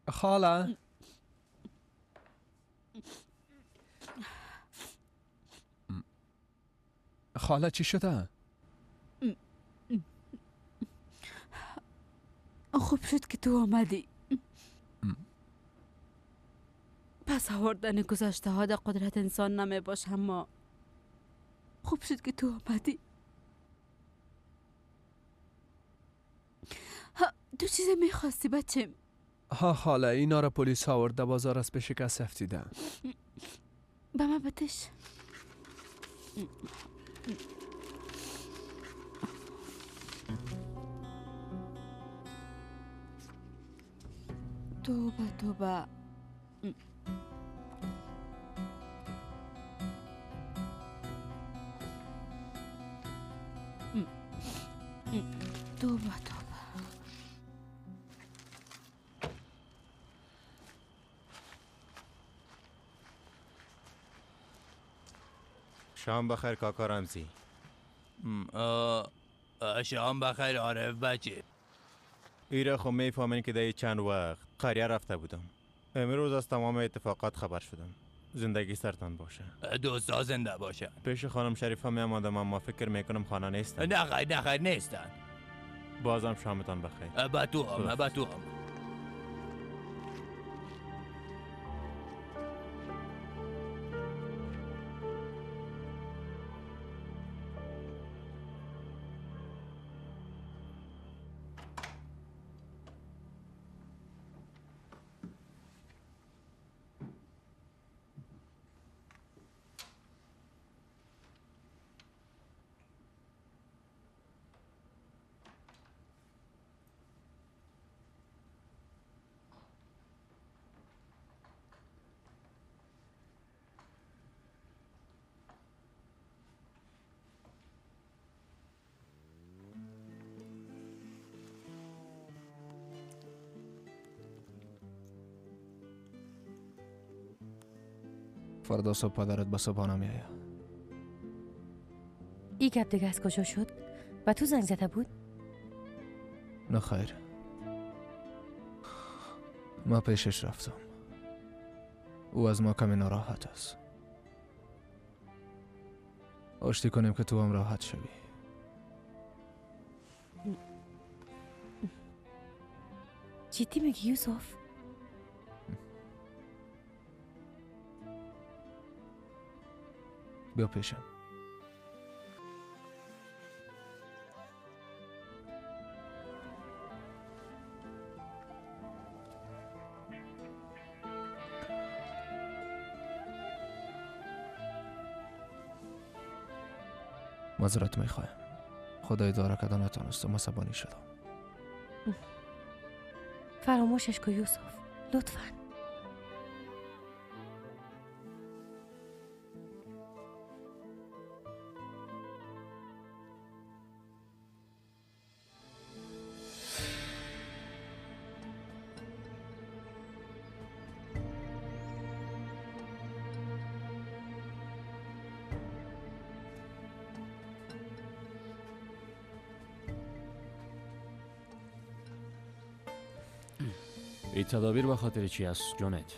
خاله خاله چی شده؟ خوب شد که تو آمدی. پس آوردن گذشته ها در قدرت انسان نمی باش، اما خوب شد که تو آمدی. تو چیزی میخواستی بچم؟ ها خاله، اینا را پلیس آورده بازار از به شکست افتیده. به من بتش. توبه توبه. توبه توبه. شام بخیر کاکا رمزی. شام بخیر عارف بچه. ایره خو میفهمین که در چند وقت قریه رفته بودم. امروز از تمام اتفاقات خبر شدم. زندگی سرتان باشه. دوستا زنده باشن. پیش خانم شریفه می آمدم اما فکر میکنم خانه نیستن. نه خیر نیستن. بازم شامتان بخیر. با تو هم. فردا صبح پدرت به صبحانه میایه. این گپ دیگه از کجا شد؟ و تو زنگ زده بود؟ نه خیر، ما پیشش رفتم. او از ما کمی ناراحت است. آشتی کنیم که تو هم راحت شوی. جدی میگی یوسف؟ بیا پیشم. معذرت میخوایم. خدای داره که نتونستم، عصبانی شدم. فراموشش کن یوسف، لطفاً. این تدابیر به خاطر چی است جونت؟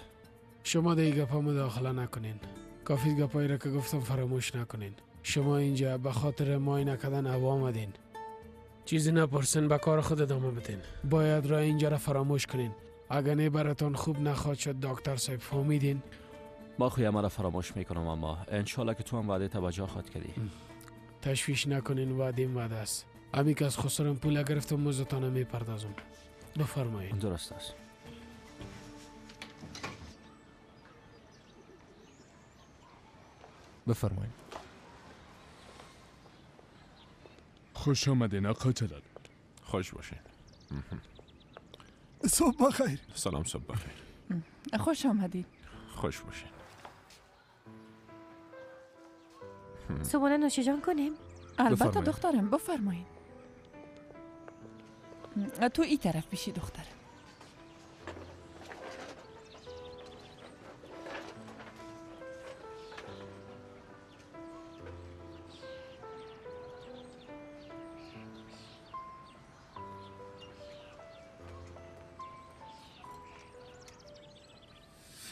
شما دیگه گپا مداخله نکنین. کافی گپایی را که گفتم فراموش نکنین. شما اینجا به خاطر معاینه کردن هوا آمدین. چیزی نپرسین، به کار خود ادامه بدین. باید را اینجا را فراموش کنین. اگر نه براتون خوب نخواد شد دکتر صاحب، فهمیدین؟ ما خوی را فراموش میکنم، اما انشالله که تو هم وعده توجه خواهد کردی. تشویش نکنین، وعده است. امی که از خسرم پول گرفتم موزتانه میپردازم. بفرمایید. درست است. بفرمایید. خوش آمدین آقا جلال. خوش باشین. صبح بخیر. سلام، صبح بخیر. خوش آمدید. خوش باشین. صبحانه نوشیجان کنیم؟ البته دخترم، بفرمایید. تو این طرف بیشی دخترم.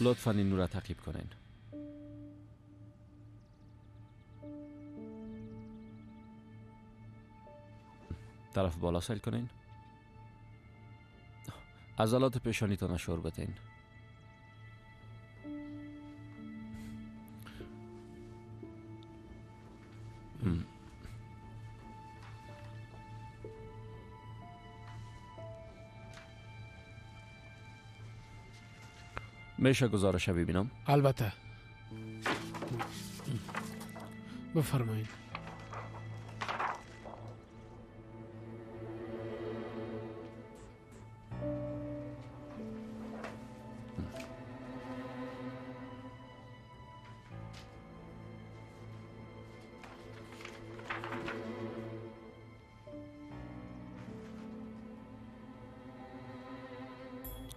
لطفاً این نور را تعقیب کنین. طرف بالا سیل کنین. عضلات پیشانیتان را شور بدین. میشه گزارش ببینم؟ البته. بفرمایید.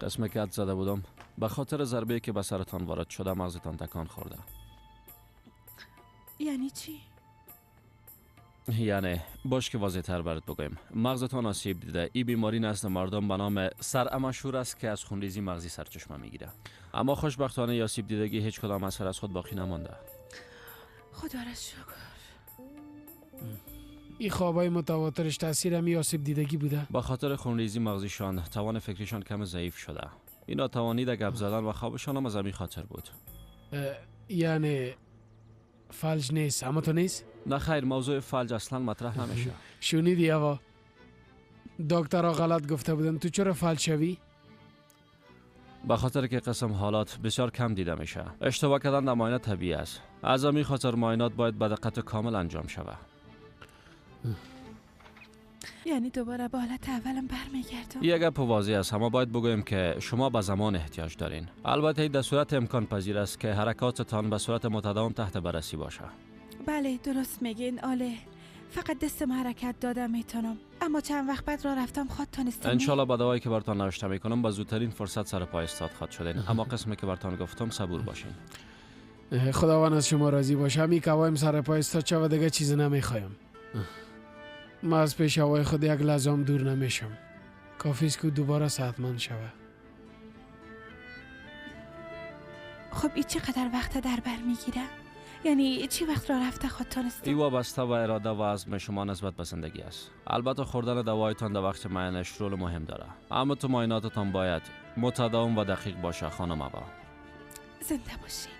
قسمی که حد زده بودم به خاطر ضربه‌ای که به سرتان وارد شده مغزتان تکان خورده. یعنی چی؟ یعنی باش که واضح تر برات بگویم، مغزتان آسیب دیده. این بیماری نزد مردم به نام صرع مشهور است که از خونریزی مغزی سرچشمه میگیره. اما خوشبختانه این آسیب دیدگی هیچ کدام اثر از خود باقی نمانده. خدا را شکر. این خوابای متواترش تاثیر همی آسیب دیدگی بوده؟ با خاطر خونریزی مغزیشان توان فکریشان کم ضعیف شده. اینا توانید گپ زدن و خوابشان هم از همین خاطر بود. یعنی فلج نیست، اما تو نیست؟ نه خیر، موضوع فلج اصلا مطرح نمیشه. شنیدی اوا؟ دکترها غلط گفته بودن، تو چرا فلج شوی؟ به خاطر که قسم حالات بسیار کم دیده میشه. اشتباه کردن در معاینه طبیعی است. از همین خاطر معاینات باید به دقت کامل انجام شود. یعنی دوباره به حالت اولم برمیگردم؟ یک گپ واضح است، اما باید بگویم که شما به زمان احتیاج دارین. البته این در صورت امکان پذیر است که حرکاتتان به صورت متداوم تحت بررسی باشه. بله درست میگین آله. فقط دستم حرکت دادم میتونم، اما چند وقت بعد راه رفتم خواد تانستم. انشالله با دوایی که براتان نوشته میکنم با زودترین فرصت سر پای استاد خواهد شدین. اما قسمی که براتان گفتم صبور باشین. خداوند از شما راضی باشه. همین که هوایم سر پای استاد شد و دیگه چیزی نمیخوایم. من از پیش هوای خود یک لحظه هم دور نمیشم. کافی است که دوباره صحتمند شوه. خب این چقدر وقت در بر میگیره؟ یعنی چی وقت راه رفته خود تانستم؟ این وابسته و اراده و عزم شما نسبت به زندگی است. البته خوردن دوایتان در وقت معاینش رول مهم داره، اما تو معایناتتان باید متداوم و دقیق باشه خانم ابا. زنده باشین.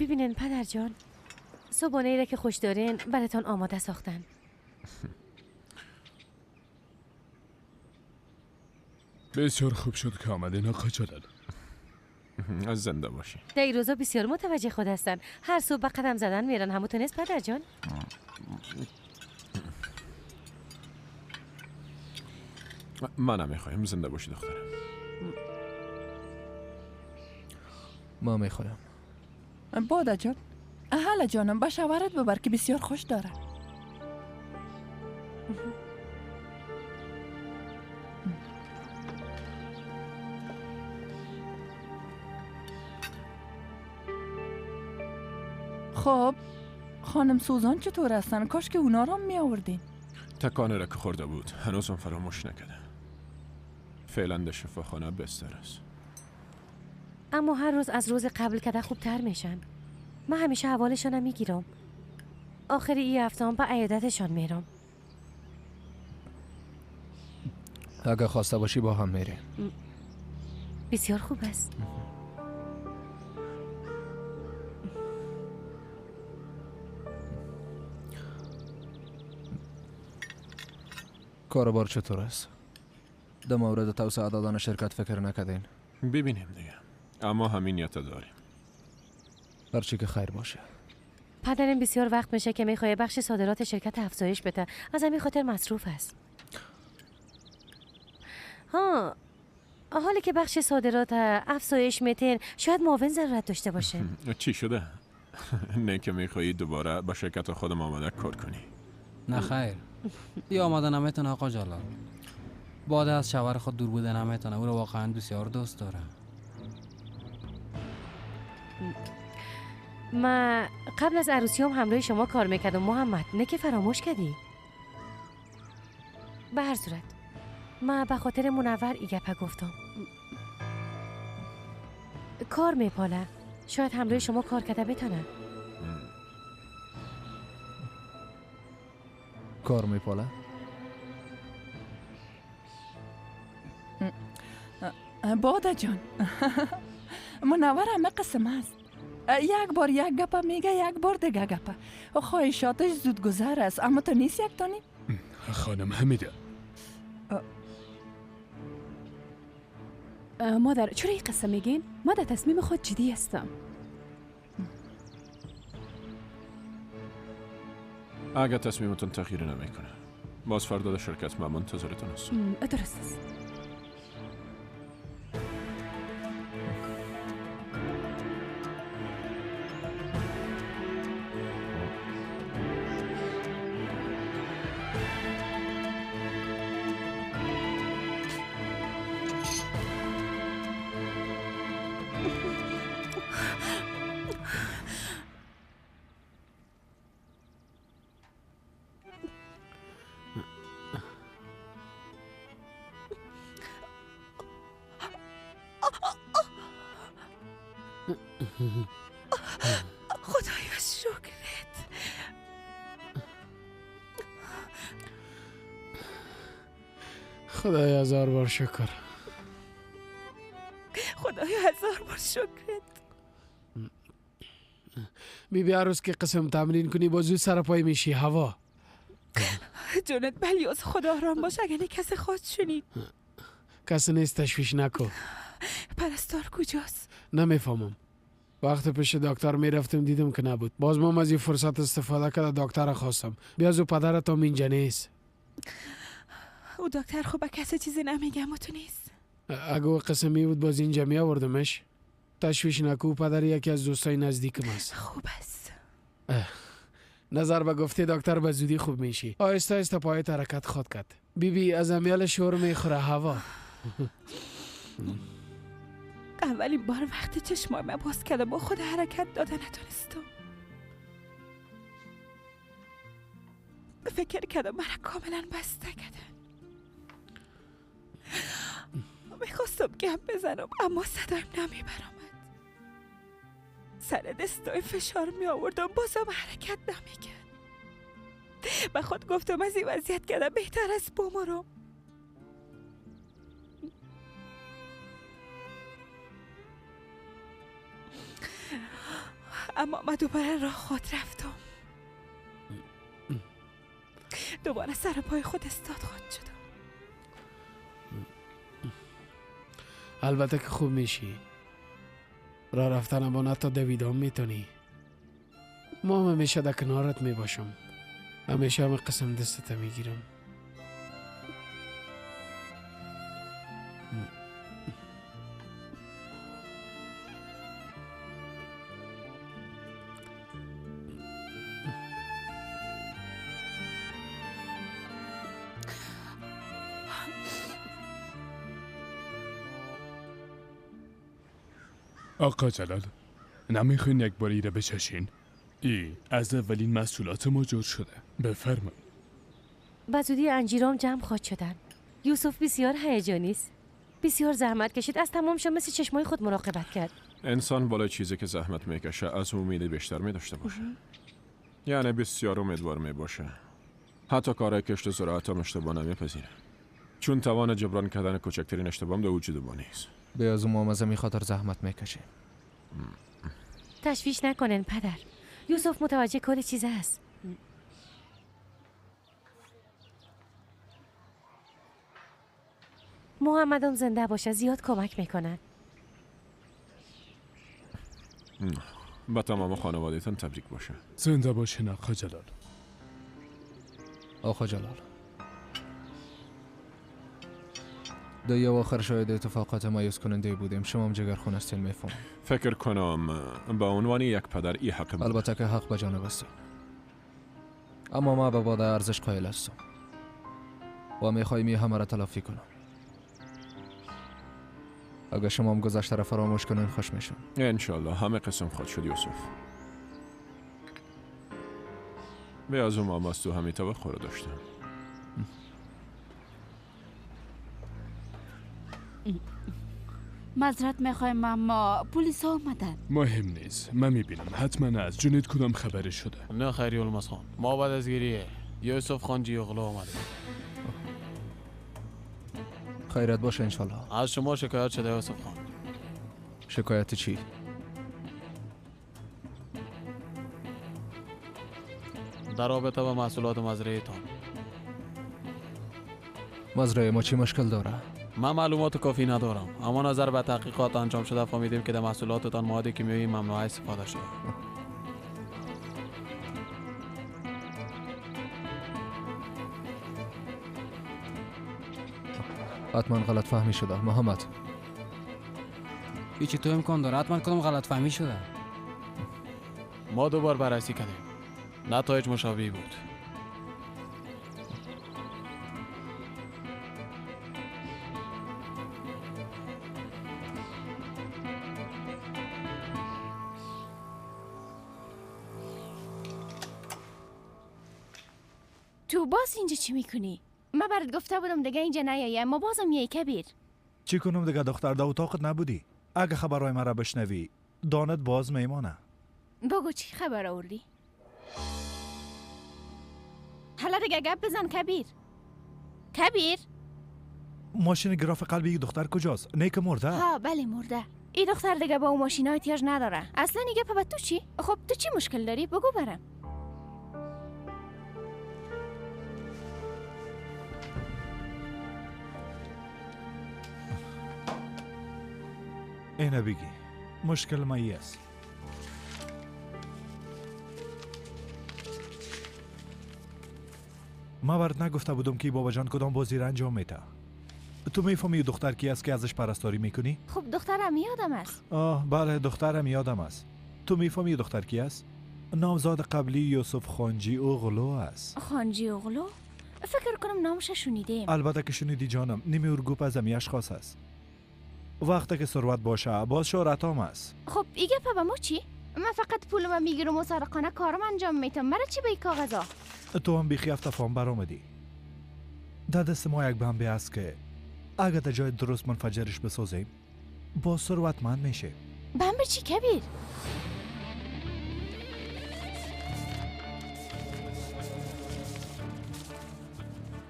ببینین پدر جان، صبحانه ای را که خوش دارین براتان آماده ساختن. بسیار خوب شد که آمدین آقا جلال. از زنده باشی. در این روزا بسیار متوجه خود هستن. هر صبح به قدم زدن میرن. همونطور نیست پدر جان؟ من نمیخوایم. زنده باشی دخترم. ما میخوایم. باده جان، حالا جانم با شوهرت ببر که بسیار خوش داره. خب خانم سوزان چطور هستن؟ کاش که اونا رو می آوردین. تکانه را که خورده بود هنوزم فراموش نکرده. فعلا در شفاخانه بستر است. اما هر روز از روز قبل کده خوبتر میشن. من همیشه حوالشانم میگیرم. آخر این هفته هم به عیادتشان میرم. اگه خواسته باشی با هم میریم. بسیار خوب است. کاروبار چطور است؟ در مورد توسعه دادن شرکت فکر نکردین؟ ببینیم دیگه. اما همین نیت داریم. هرچی که خیر باشه. پدرم بسیار وقت میشه که میخواد بخش صادرات شرکت افزایش بده. از همین خاطر مصروف است. حالی که بخش صادرات افزایش میتین شاید معاون ضرورت داشته باشه. چی شده؟ نه که میخوایی دوباره با شرکت خودم آمده کار کنی؟ نه خیر. دی آمده نمیتونه آقا جلال. بعد از شوهر خود دور بوده نمیتونه. او رو واقعا بسیار دوست داره. ما قبل از عروسی هم همراه شما کار میکردم محمد، نه که فراموش کردی. به هر صورت ما به خاطر منور ای گپه گفتم. کار میپاله، شاید همراه شما کار کرده بتانه. کار میپاله؟ باده جان منور همه قسم است. یک بار یک گپه میگه، یک بار دیگه گپه. خواهشاتش زود گذر است، اما تو نیست یک تانی؟ خانم حمیده، مادر چرا این قصه میگین؟ ما در تصمیم خود جدی هستم. اگر تصمیمتون تغییر نمیکنه باز فردا در شرکت من منتظرتون هستم. درست است. خدایا شکرت. خدایا هزار بار شکر. خدایا هزار بار شکرت. بیبی عروس که قسم تمرین کنی با زود سر پای میشی. هوا جونت بلیاز خدا آرام باش. اگه نه کسی خواست شنید. کسی نیست، تشویش نکن. پرستار کجاست؟ نمیفهمم. وقت پیش دکتر میرفتم دیدم که نبود. باز ما از این فرصت استفاده کرده دکتر خواستم. بیا زو پدرت هم اینجا نیست. او دکتر خوبه کسی چیزی نمیگم و تو نیست. اگه او قسمی بود باز اینجا می آوردمش. تشویش نکو، پدر یکی از دوستای نزدیکم است. خوب است. نظر به گفته دکتر به زودی خوب میشی. آهسته آهسته پایت حرکت خود کرد. بیبی از امیال شور میخوره. هوا اولین بار وقتی چشمای من باز کردم با خود حرکت داده نتونستم. فکر کردم من کاملا بسته کردن. میخواستم گپ بزنم اما صدایم نمیبرامد. سر دستای فشار می آوردم بازم حرکت نمیکرد. به خود گفتم از این وضعیت کردم بهتر است بمرم. اما من دوباره راه خود رفتم. دوباره سر پای خود استاد خود شدم. البته که خوب میشی. راه رفتن با نتا دویدان میتونی. ما هم همیشه در کنارت میباشم. همیشه هم قسم دستت میگیرم. آقا جلال، نمیخواین یک بار ایره بچشین؟ از اولین مسئولات ما جور شده. بفرمایید. به زودی انجیرام جمع خواهد شدن. یوسف بسیار هیجانی است. بسیار زحمت کشید، از تمامشان مثل چشمای خود مراقبت کرد. انسان بالای چیزی که زحمت میکشه از امید بیشتر میداشته باشه. یعنی بسیار امیدوار میباشه. حتی کارهای کشت زراعت هم اشتباه نمیپذیره. چون توان جبران کردن کوچکترین اشتباه در وجود ما نیست. به از معامزه میخاطر زحمت میکشه. تشویش نکنن پدر. یوسف متوجه کل چیز است. محمدم زنده باشه، زیاد کمک میکنن. با تمام خانوادهتان تبریک باشه. زنده باشین آقا جلال. آقا جلال، دو آخر شاید اتفاقات مایوس کننده بودیم. شما هم جگرخون هستین میفهم. فکر کنم با عنوان یک پدر ای حق بود. البته که حق به جانب است، اما ما به بعد ارزش قائل هستم و میخوایم همه را تلافی کنم. اگه شما هم گذشته را فراموش کنین خوش میشم. انشالله همه قسم خود شد یوسف. به از اون از تو همین توقع رو داشتم. معذرت میخوایم اما پلیس ها اومدن. مهم نیست، من میبینم حتما از جنید کدام خبری شده. نه خیری الماس خان، ما بعد از گیریه یوسف خان جیغلو آمده. خیرت باشه انشالله. از شما شکایت شده یوسف خان. شکایت چی؟ در رابطه با محصولات مزرعه تان. مزرعه ما چی مشکل داره؟ من معلومات کافی ندارم، اما نظر به تحقیقات انجام شده فهمیدیم که در محصولاتتان مواد کیمیایی ممنوعه استفاده شده. حتما غلط فهمی شده. محمد هیچی تو امکان داره حتما کدام غلط فهمی شده. ما دوبار بررسی کردیم، نتایج مشابهی بود. تو باز اینجا چی میکنی؟ من برات گفته بودم دیگه اینجا نیایی اما بازم یه کبیر. چی کنم دیگه دختر در اتاقت نبودی؟ اگه خبرهای مرا بشنوی دانت باز میمانه. بگو چی خبر آوردی؟ حالا دیگه گپ بزن کبیر. کبیر؟ ماشین گراف قلبی دختر کجاست؟ نیک مرده؟ ها بله مرده. این دختر دیگه با اون ماشینا احتیاج نداره. اصلا این گپ به تو چی؟ خب تو چی مشکل داری؟ بگو برم. اینه بگی مشکل مایی است. ما برات نگفته بودم که بابا جان کدام بازی را انجام میده. تو میفهمی دختر کی است که ازش پرستاری میکنی؟ خب دخترم یادم است. بله دخترم یادم است. تو میفهمی دختر کی است؟ نامزاد قبلی یوسف خانجی اوغلو است. خانجی اوغلو؟ فکر کنم نامش شنیدیم. البته که شنیدی جانم. نیمی ارگوپ از امی اشخاص است. وقتی که ثروت باشه باز شهرتام است. خب این گپا به ما چی؟ من فقط پولم میگیرم و سرقانه کارم انجام میتم. مرا چی به این کاغذا؟ تو هم بیخی افتفام برآمدی. در دست ما یک بمبه است که اگر در جای درست منفجرش بسازیم باز ثروتمند میشه. بمبه چی کبیر؟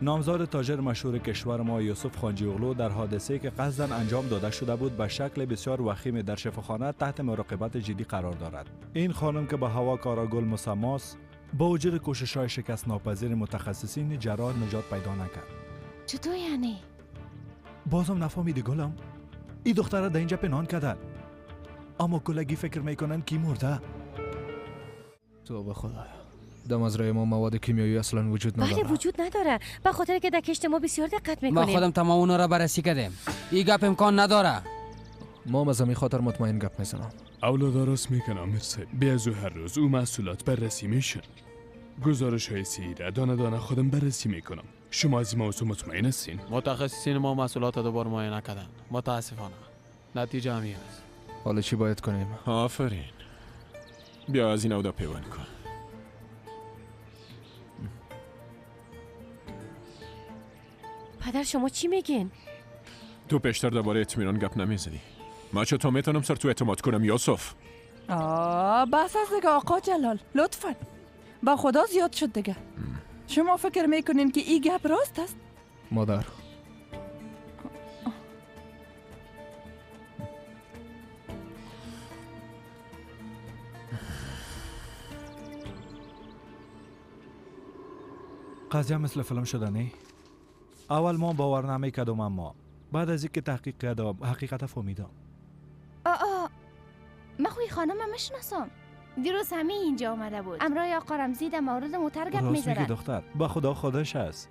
نامزاد تاجر مشهور کشور ما یوسف خانجی اوغلو در حادثه‌ای که قصداً انجام داده شده بود به شکل بسیار وخیم در شفاخانه تحت مراقبت جدی قرار دارد. این خانم که به هوا کاراگل مسماست با وجود کوشش‌های شکست ناپذیر متخصصین جراح نجات پیدا نکرد. چطور یعنی؟ بازم نفهمیدی گلم؟ این دختره در اینجا پنهان کردن. اما کلگی فکر میکنن کی مرده؟ تو به خدا در مزرعه ما مواد کیمیایی اصلا وجود نداره. بله وجود نداره. به خاطر که در کشت ما بسیار دقت میکنیم. ما خودم تمام اونا را بررسی کردیم. این گپ امکان نداره. ما از همین خاطر مطمئن گپ میزنم. اولاد راست میکنم مرسی. بیازو هر روز او محصولات بررسی میشن. گزارش های سیره دانه دانه خودم بررسی میکنم. شما از این موضوع مطمئن هستین؟ متخصصین ما محصولات دوباره معاینه کردن. متاسفانه نتیجه همین است. حالا چی باید کنیم؟ آفرین. بیا از این اودا پیوند کن. پدر شما چی میگین؟ تو پیشتر درباره اطمینان گپ نمیزدی. ما چطور میتونم سر تو اعتماد کنم یوسف؟ بس از دیگه آقا جلال لطفا با خدا زیاد شد دیگه. شما فکر میکنین که این گپ راست است؟ مادر قضیه مثل فیلم شده نه؟ اول ما باور نمیکردم اما بعد از اینکه تحقیق کردم حقیقت فهمیدم. من خوی خانم میشناسم. دیروز همه اینجا آمده بود. امرای آقا رمزی در مورد موتر گپ راست میگی میزدن. دختر. با خدا خودش است.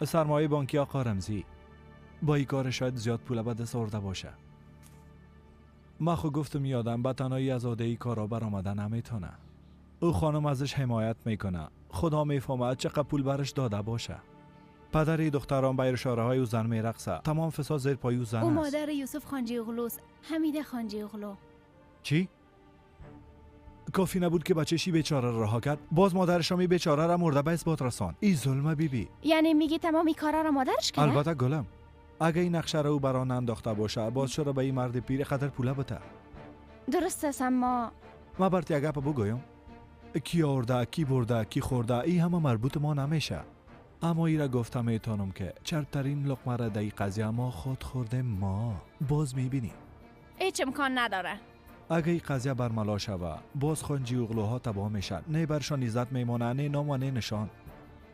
سرمایه بانکی آقا رمزی با این کار شاید زیاد پول به دست آورده باشه. ما خود گفتم یادم به تنهایی از عهده ای کارا برآمدن نمیتونه. او خانم ازش حمایت میکنه. خدا میفهمه چقدر پول برش داده باشه. پدر دختران به اشاره های او زن میرقصه. تمام فساد زیر پای او زن او است. مادر یوسف خانجی اغلوست. حمیده خانجی اغلو. چی؟ کافی نبود که بچه‌شی بیچاره را رها کرد، باز مادرش هم بیچاره را مرده به اثبات رساند. این ظلم بیبی. یعنی میگی تمام این کارا را مادرش کرده؟ البته گلم، اگه این نقشه را او بران انداخته باشه، باز چرا به این مرد پیر قدر پوله بده؟ درست است، اما ما برات یک گپ بگویم. کی آورده، کی برده، کی خورده، این همه مربوط ما نمیشه. اما ای را گفتم میتونم که چربترین لقمه را در این قضیه ما خود خورده ما. باز میبینی هیچ امکان نداره. اگه این قضیه برملا شوه، باز خانجی اغلوها تباه میشن. نه برشان عزت میمانه، نه نام و نه نشان.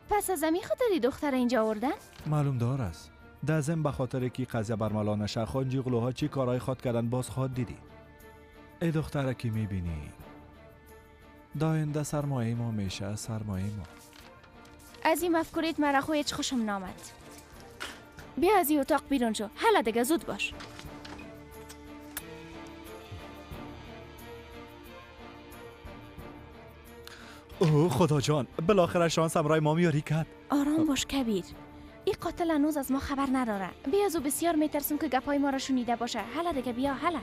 پس از امی خاطری دختر اینجا آوردن؟ معلوم دار است. دزم به خاطر که قضیه برملا نشه، خانجی اغلوها چی کارهای خود کردن باز خود دیدی. ای دختره که میبینی داینده سرمایه ما میشه، سرمایه ما. از این مفکوریت مرا خو هیچ خوشم نامد. بیا از این اتاق بیرون شو. حالا دیگه زود باش. اوه خدا جان، بالاخره شانس امرای ما میاری کرد. آرام باش کبیر. این قاتل هنوز از ما خبر نداره. بیا از او بسیار میترسم که گپای ما را شنیده باشه. حالا دیگه بیا حالا.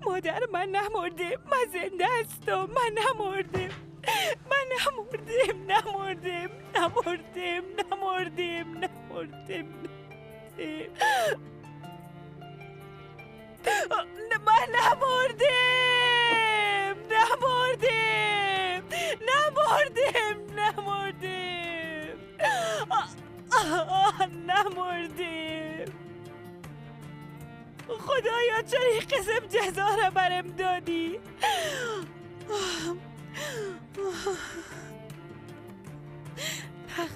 مادر من نمرده، من زنده هستم، من نمردم، من نمردم، نمردم، نمردم، نمردم، نمردم، من نمردم، نمردم، نمردم، نمردم، نمردم. خدایا چرا این قسم جزا را برم دادی؟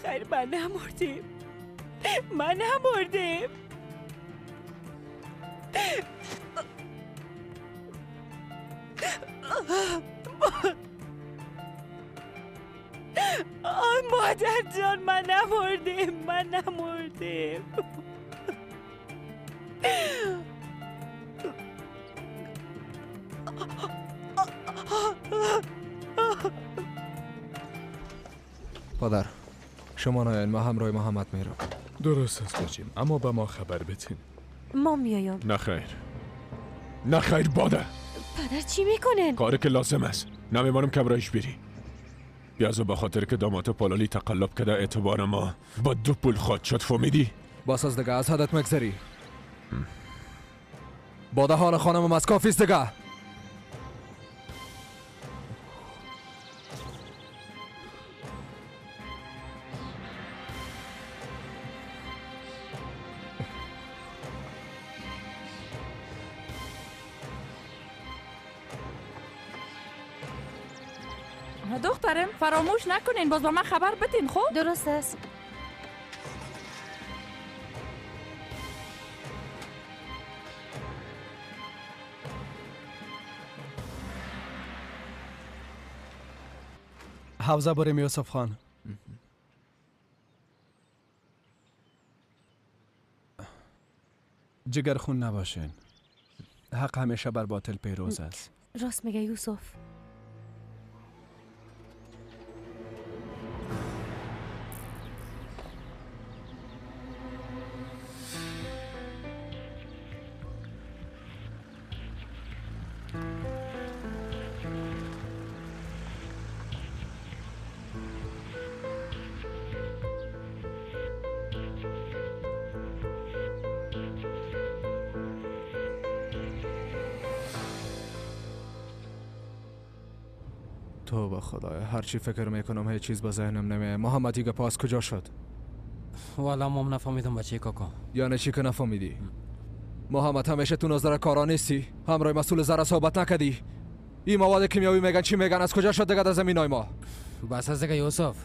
خیر من نمردم، من نمردم. مادر جان من نمردم، من نمردم. پدر شما ناین، ما همراه محمد میرم. درست است بچیم، اما به ما خبر بتین. ما میایم. نخیر، نخیر باده. پدر چی میکنن؟ کاری که لازم است. نمیمانم که برایش بری. بیازو به خاطر که داماد پالالی تقلب کرده اعتبار ما با 2 پول خود شد، فهمیدی؟ باس از دیگه از حدت مگذری. باده حال خانم از کافیست دیگه. دخترم فراموش نکنین، باز با من خبر بدین. خب درست است. حوزه بریم یوسف خان. جگر خون نباشین. حق همیشه بر باطل پیروز است. راست میگه یوسف. تو به خدایا هر چی فکر میکنم هیچ چیز به ذهنم نمیه. محمد دیگه پاس کجا شد؟ والا ما نفهمیدم بچه کاکا. یعنی چی که نفهمیدی؟ محمد همیشه تو نظر کارا نیستی؟ همراه مسئول زره صحبت نکردی؟ این مواد کیمیایی میگن چی میگن؟ از کجا شد دیگه در زمینای ما؟ بس از دیگه یوسف.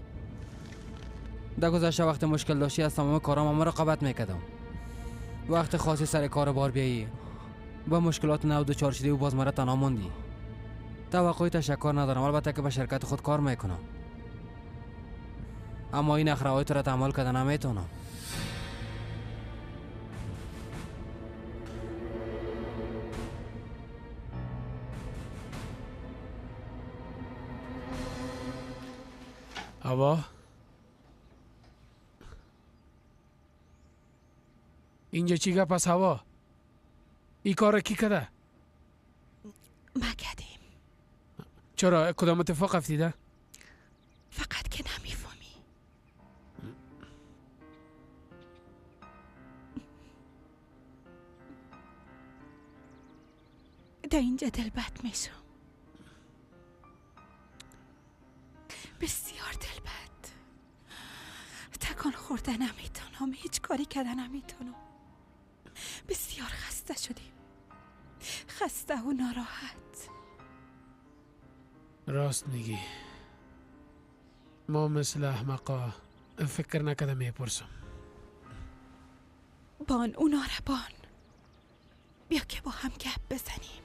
در گذشته وقت مشکل داشتی از تمام کارام مراقبت میکردم. وقت خاصی سر کار بار بیایی با مشکلات نو دوچار شدی و باز مرا تنها موندی. توقعی تشکر ندارم، البته که به شرکت خود کار میکنم، اما این اخراوی تو را تحمل کردن نمیتونم. هوا اینجا چی گپ است هوا؟ این کار کی کرده؟ ما کردیم. چرا کدام اتفاق افتیده؟ فقط که نمیفهمی. در اینجا دلبد میشم، بسیار دلبد. تکان خورده نمیتونم، هیچ کاری کرده نمیتونم. بسیار خسته شدیم، خسته و ناراحت. راست میگی، ما مثل احمقا فکر نکرده میپرسم. بان اونا را بان، بیا که با هم گپ بزنیم.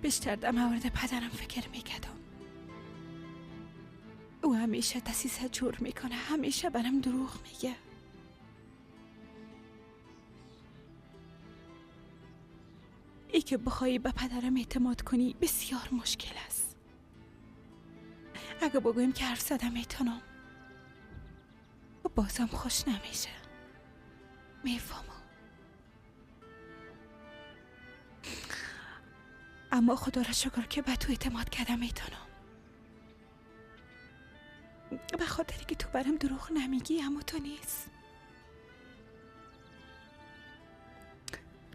بیشتر در مورد پدرم فکر میکردم. او همیشه دسیسه جور میکنه، همیشه برام دروغ میگه. ای که بخوایی به پدرم اعتماد کنی بسیار مشکل است. اگه بگویم که حرف زدم میتونم، بازم خوش نمیشه. میفهمم، اما خدا را شکر که به تو اعتماد کردم میتونم. به خاطری که تو برام دروغ نمیگی، اما تو نیست.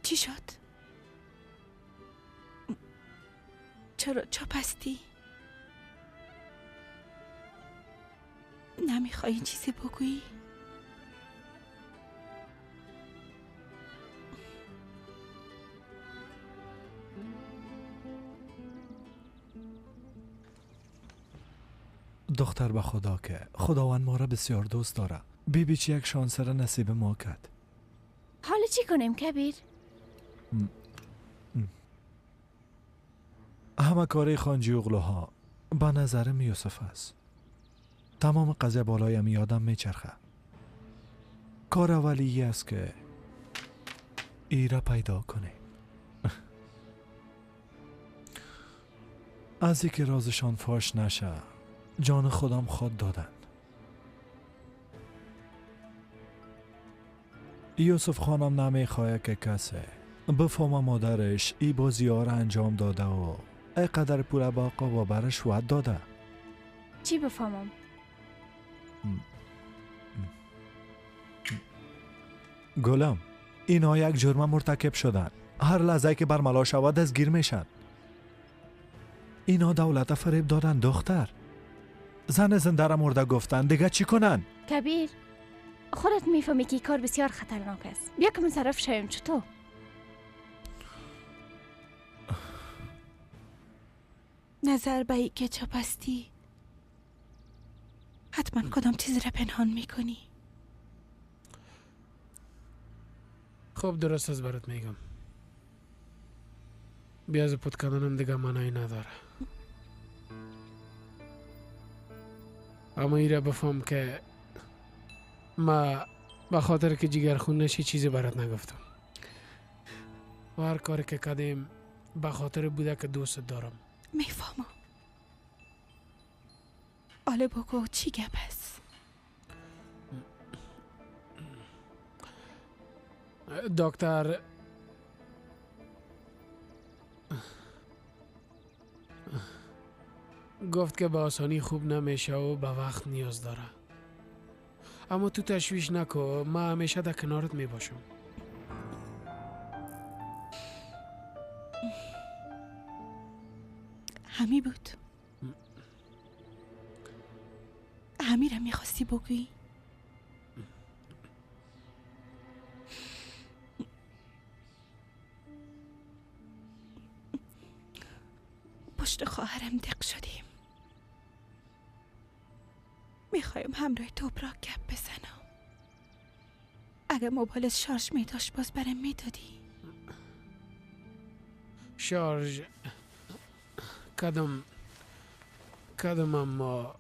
چی شد؟ چرا چاپ هستی؟ نمیخوایی چیزی بگویی؟ دختر به خدا که خداوند ما را بسیار دوست داره. بیبی چی یک شانس را نصیب ما کرد. حالا چی کنیم کبیر؟ همه کاری خانجی اغلوها به نظرم یوسف است. تمام قضیه بالایم یادم میچرخه. کار اولی است که ای را پیدا کنه. از اینکه رازشان فاش نشه جان خودم خود دادن. یوسف خانم نمیخواه که کسی بفهمه مادرش ای بازی ها را انجام داده و اینقدر پول با آقا و برش ود داده. چی بفهمم؟ گلم، اینا یک جرم مرتکب شدن. هر لحظه که برملا شود دستگیر میشن. اینا دولت فریب دادن دختر. زن زنده را مرده گفتن، دیگه چی کنن؟ کبیر، خودت میفهمی که کار بسیار خطرناک است. بیا که منصرف شویم. چطور؟ نظر به ای که چاپ هستی، حتما کدام چیز را پنهان میکنی. خب درست از برات میگم. بیا از پود کردنم دیگه معنی نداره. اما ایره بفهم که ما به خاطر که جگرخون نشی چیزی برات نگفتم. و هر کاری که کردیم به خاطر بوده که دوست دارم. میفهمم. حالا بگو چی گپ است؟ دکتر گفت که به آسانی خوب نمیشه و به وقت نیاز داره. اما تو تشویش نکن، من همیشه در کنارت میباشم. همی بود. همی را میخواستی بگویی؟ با خواهرم دق شدیم. میخوایم همراه توبراک گپ بزنم. اگه موبایل شارژ میداشت باز برم میدادی. شارژ کدم اما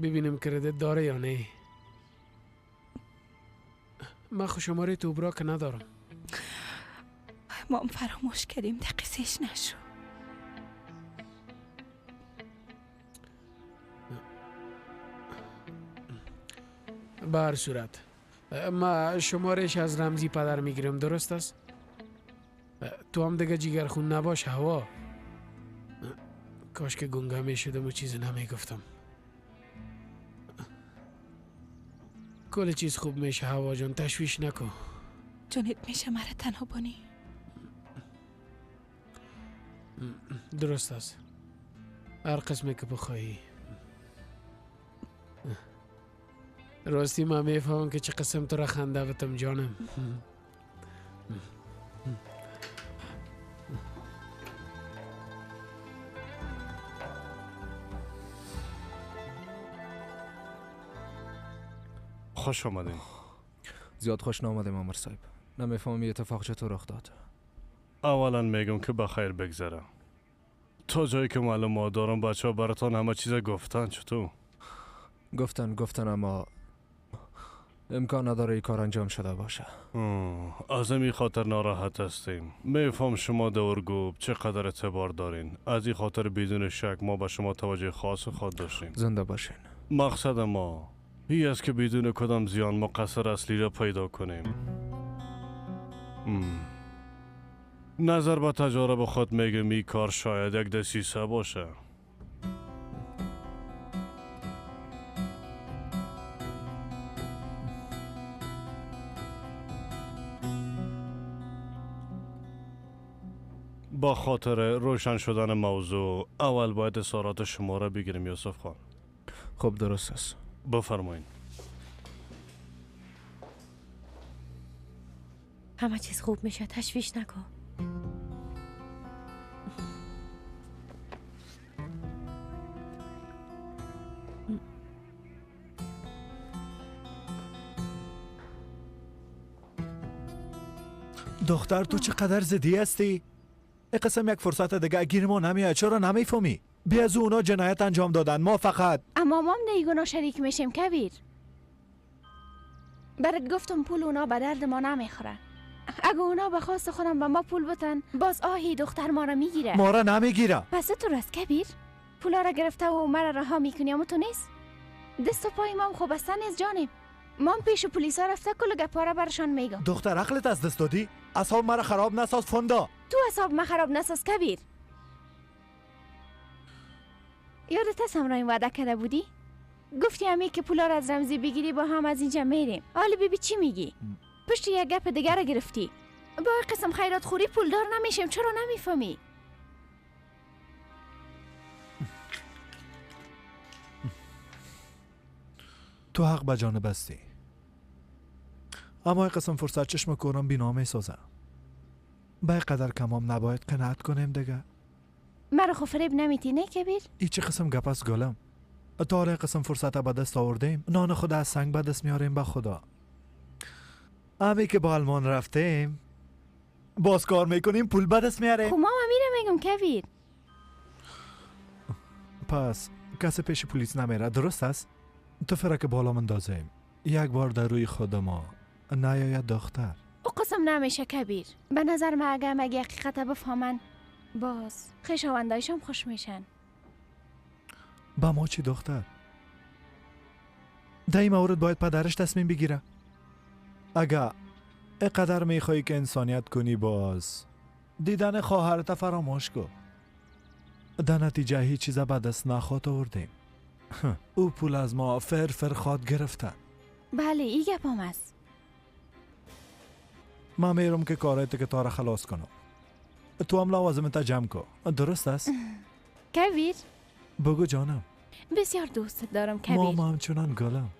ببینیم کردیت داره یا نه. من خو شماره توبراک ندارم. ما هم فراموش کردیم دقیقش نشو. به هر صورت ما شمارش از رمزی پدر میگیرم، درست است؟ تو هم دیگه جیگرخون نباش هوا. کاش که گنگه میشدم و چیزی نمیگفتم. کل چیز خوب میشه هوا جان، تشویش نکن. جونت میشه مرا تنها بانی. درست است، هر قسمی که بخواهی. راستی من میفهمم که چه قسم تو را خنده بتم جانم. خوش آمدین. زیاد خوش نامدیم امیر صاحب. نمیفهمم این اتفاق چطور رخ داد. اولا میگم که بخیر بگذره. تا جایی که معلومات دارم بچه ها براتان همه چیز گفتن. چطور؟ گفتن اما امکان نداره این کار انجام شده باشه. از این خاطر ناراحت هستیم. میفهم شما دورگو چقدر اعتبار دارین. از این خاطر بدون شک ما به شما توجه خاص خود داشتیم. زنده باشین. مقصد ما این است که بدون کدام زیان مقصر اصلی را پیدا کنیم. نظر به تجارب خود میگم این کار شاید یک دسیسه باشه. با خاطر روشن شدن موضوع اول باید اظهارات شما را بگیریم یوسف خان. خب درست است. بفرمایید. همه چیز خوب میشه، تشویش نکن. دختر تو چقدر زدی هستی؟ این قسم یک فرصت دیگه گیر ما نمیاد. چرا نمیفهمی؟ بیا از اونا جنایت انجام دادن، ما فقط. اما ما هم دیگونا شریک میشیم کبیر. برات گفتم پول اونا به درد ما نمیخوره. اگه اونا به خواست خودم به ما پول بتن باز آهی دختر ما را میگیره. ما را نمیگیره. پس تو راست کبیر؟ پولا را گرفته و مرا رها میکنی اما تو نیست؟ دست و پای ما هم خوب است نیست جانیم. ما هم پیش پلیسا رفته کل گپاره برشان میگم. دختر عقلت از دست دادی؟ اصاب مرا خراب نساز فندا. تو اصاب ما خراب نساز کبیر. یادت هست همراه این وعده کرده بودی؟ گفتی همی که پولا را از رمزی بگیری با هم از اینجا میریم. حالا ببین چی میگی؟ پشت یک گپ دیگر را گرفتی. با این قسم خیرات خوری پولدار نمیشیم. چرا نمیفهمی؟ تو حق به جانب هستی، اما این قسم فرصت چشم کورم بینا میسازم. به قدر کمام نباید قناعت کنیم دیگه. مرا خو فریب نمیتی نه کبیر؟ ای چه قسم گپ است گلم؟ تا حالا قسم فرصت به دست آوردیم، نان خود از سنگ به دست میاریم. به خدا امی که با آلمان رفتیم باز کار میکنیم، پول به دست میاریم. خب ما میره میگم کبیر. پس کسی پیش پلیس نمیره، درست است؟ تو فرق بالا مندازیم یک بار در روی خود ما نیاید دختر. او قسم نمیشه کبیر. به نظر من اگه حقیقت بفهمن باز خویشاوندایشم خوش میشن. با ما چی دختر؟ در این مورد باید پدرش تصمیم بگیره. اگه اینقدر میخوایی که انسانیت کنی باز دیدن خواهرت فراموش کن. در نتیجه هیچ چیز به دست نخواد آوردیم. او پول از ما فر خواد گرفتن. بله ای گپام است. من میرم که کارایت که تا را خلاص کنم. تو هم لوازمت جمع کن، درست است؟ کبیر بگو جانم. بسیار دوست دارم کبیر. ما همچنان گلم.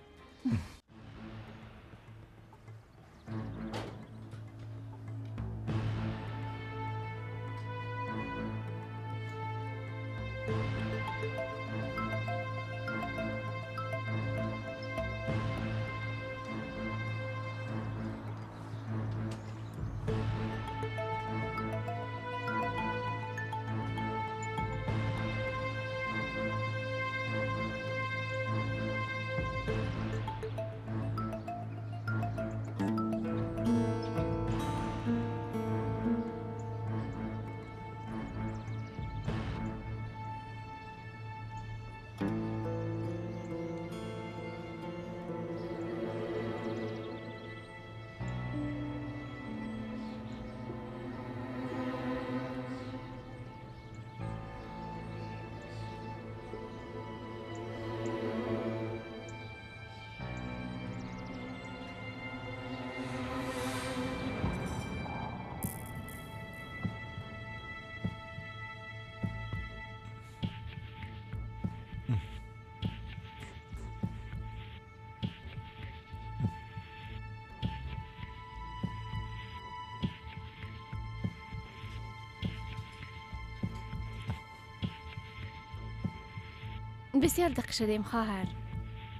بسیار دق شدیم خواهر.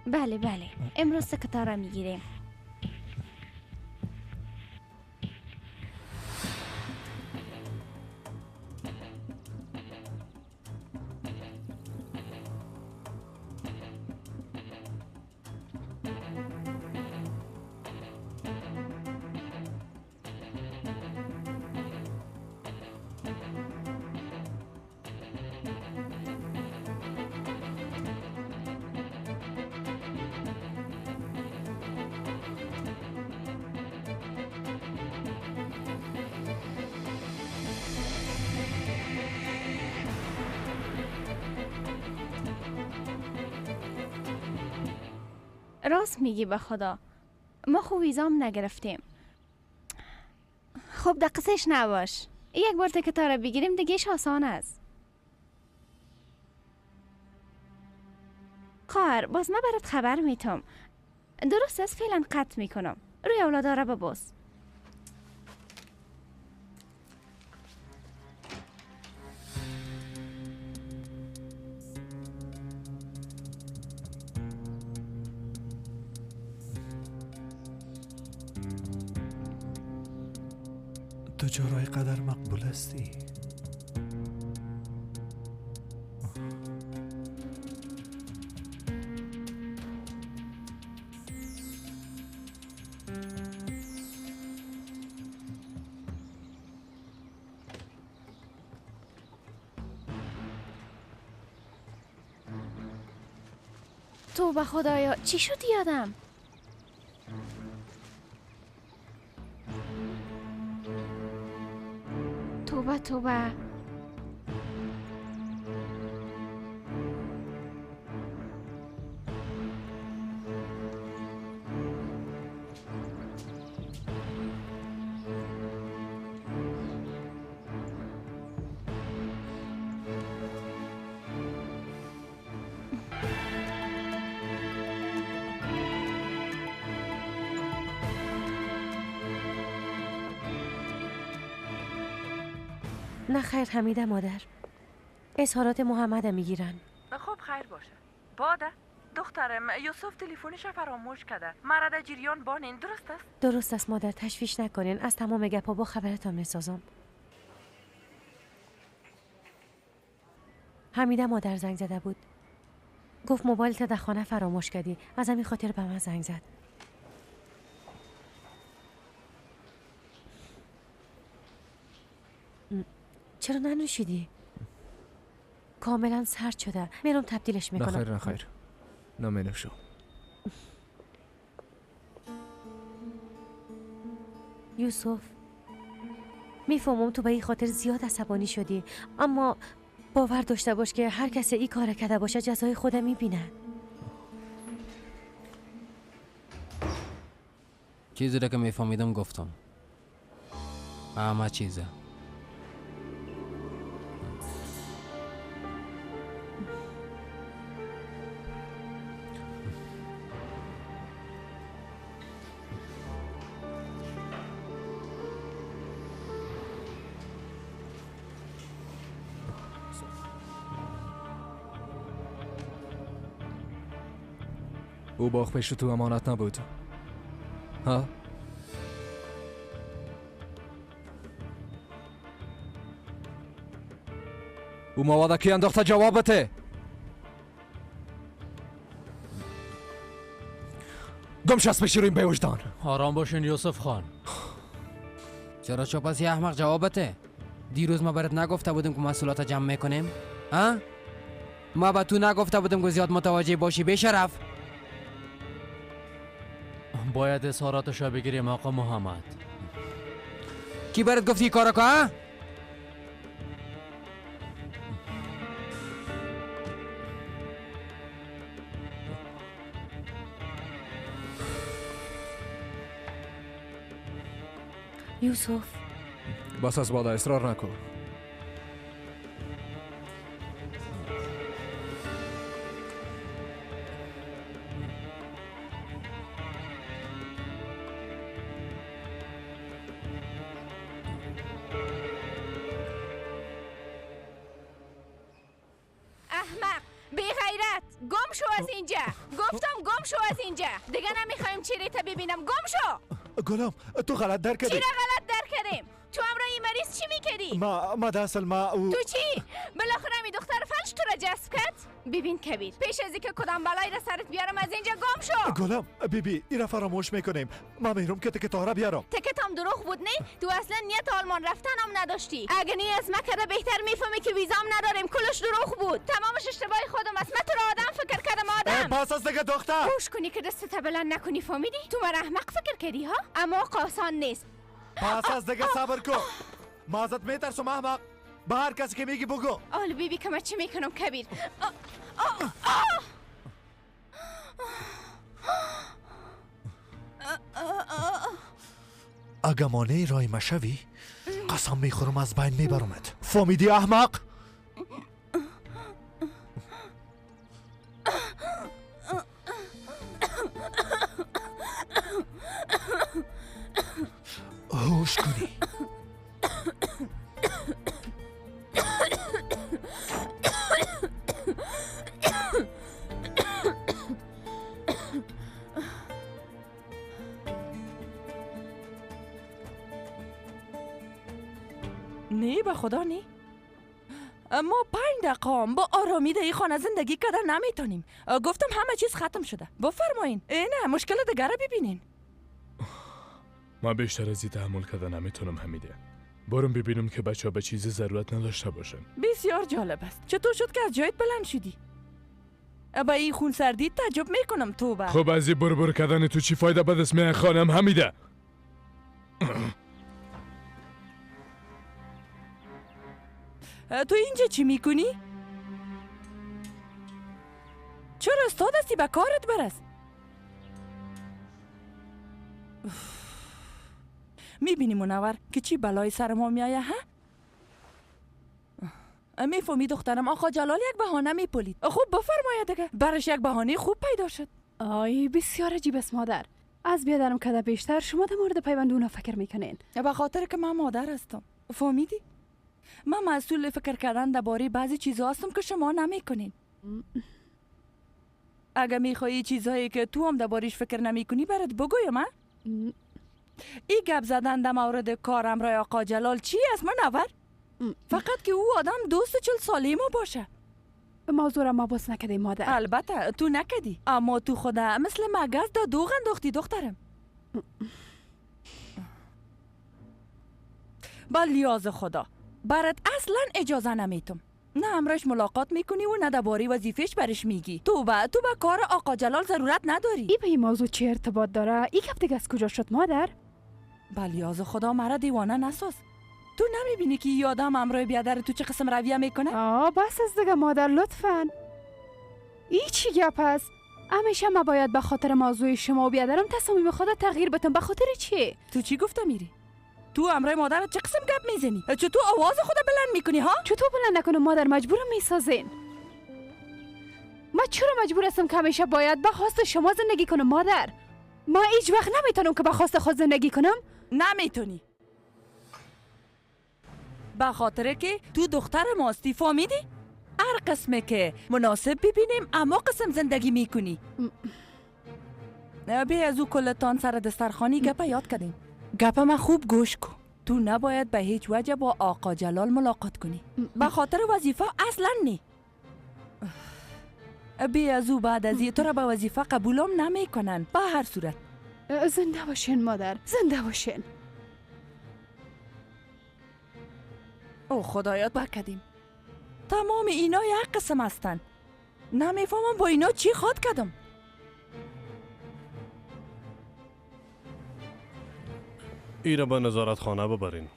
بله بله، امروز سه کتاره میگیریم. راست میگی به خدا، ما خوب ویزام نگرفتیم. خب دقیقش نباش، یک بار تکتاره بگیریم دیگهش آسان است. خواهر باز من برات خبر میتم. درست است فعلا قطع میکنم. روی اولادا را ببوس. تو چرا قدر مقبول هستی؟ تو به خدایا چی شد یادم؟ توبه نه خیر حمیده مادر، اظهارات محمد میگیرن. خب خیر باشه. باده دخترم یوسف تلفنش فراموش کرده. مرا در جریان بانین، درست است؟ درست است مادر، تشویش نکنین. از تمام گپا با خبرتان میسازم. حمیده مادر زنگ زده بود، گفت موبایلت در خانه فراموش کردی، از همین خاطر به من زنگ زد. چرا ننوشیدی؟ کاملا سرد شده، میرم تبدیلش میکنم. نه خیر نمینوشم. یوسف میفهمم تو به این خاطر زیاد عصبانی شدی، اما باور داشته باش که هر کسی این کار کرده باشه جزای خودم میبینه. چیزی را که میفهمیدم گفتم، همه چیزه. او باغ پیش تو امانت نبود ها؟ او مواد کی انداخته جوابته؟ گمشست بشیریم به وجدان. آرام باشین یوسف خان. چرا چوپسی احمق جوابته؟ دیروز ما برات نگفته بودیم که مسئولات جمع میکنیم؟ ها؟ ما به تو نگفته بودیم که زیاد متوجه باشی بی‌شرف؟ باید اظهاراتش را بگیریم آقا محمد. کی برات گفتی کارا که؟ یوسف بس از بادا اصرار نکن. احمق، بی غیرت. گم شو از اینجا. گفتم گم شو از اینجا. دیگه نمیخوایم چیریت ببینم. گم شو. گلم تو غلط در کردی. چی را غلط در کردیم؟ تو امرا این مریض چی میکردی؟ ما در اصل ما او تو چی؟ بالاخره می دختر فلج تو را جذب کرد؟ ببین کبیر، پیش از اینکه کدام بلایی را سرت بیارم از اینجا گم شو. گلم بیبی اینا فراموش میکنیم. ما میرم که تکت را بیارم. تکت هم دروغ بود نه؟ تو اصلا نیت آلمان رفتن هم نداشتی. اگه نیت مکره بهتر میفهمی که ویزام نداریم. کلش دروغ بود. تمامش اشتباهی خودم است. من تو را آدم فکر کردم آدم. پس از دیگه دختر. گوش کنی که دستت بلند نکنی فهمیدی؟ تو من احمق فکر کردی ها؟ اما آسان نیست. پس از دیگه صبر کن. ما ازت میترسم احمق. به هر کسی که میگی بگو. آل بیبی که من چی میکنم کبیر؟ اگه مانع رای مشوی قسم میخورم از بین میبرمت. فهمیدی احمق؟ هوش کنی. نه به خدا نه. ما 5 دقیقه با آرامی در این خانه زندگی کردن نمیتونیم. گفتم همه چیز ختم شده. بفرمایین. نه مشکل دیگر رو ببینین. ما بیشتر از این تحمل کردن نمیتونم حمیده. برم ببینم که بچه ها به چیزی ضرورت نداشته باشن. بسیار جالب است. چطور شد که از جایت بلند شدی؟ با این خون سردی تعجب میکنم تو با. خب از این بربر کردن تو چی فایده به اسم خانم حمیده؟ تو اینجا چی میکنی؟ چرا استاد هستی به کارت برس؟ میبینی منور که چی بلای سر ما میایه ها؟ میفهمی دخترم آقا جلال یک بهانه میپولید. خب بفرمایید دیگه. برش یک بهانه خوب پیدا شد. آی بسیار عجیب است مادر. از بیادرم کده بیشتر شما در مورد پیوند اونا فکر میکنین. به خاطر که من مادر هستم. فهمیدی؟ من مسئول فکر کردن درباره بعضی چیزا هستم که شما نمیکنین. اگه میخوایی چیزهایی که تو هم دربارش فکر نمیکنی برات بگویم ها؟ این گپ زدن در مورد کارم رای آقا جلال چی است منور؟ فقط که او آدم دوست 40 ساله ما باشه. موضوع را ما باز نکدی مادر. البته تو نکدی، اما تو خدا مثل مگس دا دوغ انداختی دخترم. با لیاز خدا برات اصلا اجازه نمیتم. نه امرش ملاقات میکنی و نه درباره وظیفش برش میگی. تو به کار آقا جلال ضرورت نداری. ای به این موضوع چه ارتباط داره؟ ای گپ دیگه از کجا شد مادر؟ با لیاز خدا مرا دیوانه نساز. تو نمیبینی که یه آدم امرای بیادر تو چه قسم رویه میکنه؟ بس از دیگه مادر لطفاً. ای چی گپ است؟ همیشه ما باید به خاطر موضوع شما و بیادرم تصمیم خودت تغییر بدم. به خاطر چی؟ تو چی گفته میری؟ تو امرای مادر چه قسم گپ میزنی؟ چطور آواز خودت بلند میکنی ها؟ چطور بلند نکنم مادر؟ مجبورم میسازین. ما چرا مجبور هستم که همیشه باید به خواست شما زندگی کنم مادر؟ ما هیچ وقت نمیتونم که به خواست خود زندگی کنم. نمیتونی. به خاطر که تو دختر ماستی فهمیدی؟ هر قسمه که مناسب ببینیم اما قسم زندگی میکنی. بیا از او کلتان سر دسترخانی گپا یاد کردیم. گپا من خوب گوش کن. تو نباید به هیچ وجه با آقا جلال ملاقات کنی. به خاطر وظیفه اصلا نی. بیا از او بعد از تو را به وظیفه قبولم نمی کنن. به هر صورت زنده باشین مادر، زنده باشین. او خدایات بکدیم. تمام اینا یک قسم هستن. نمیفهمم با اینا چی خواد کردم. ایره به نظارت خانه ببرین.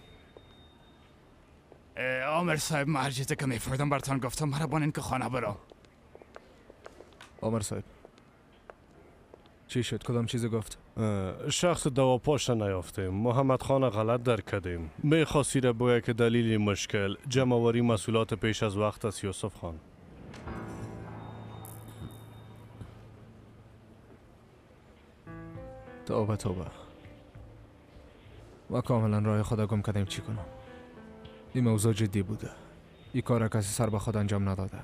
عامر صاحب ما هر چیزی که میفردم براتون گفتم مرا بانین که خانه برام. عامر صاحب چی شد؟ کدام چیز گفت؟ شخص دوا پاش نیافتیم. محمد خان غلط در کردیم. میخواستی را بگه که دلیل مشکل جمعوری مسئولات پیش از وقت است یوسف خان. توبه ما کاملا راه خدا گم کردیم. چی کنم؟ این موضوع جدی بوده. این کار کسی سر به خود انجام نداده،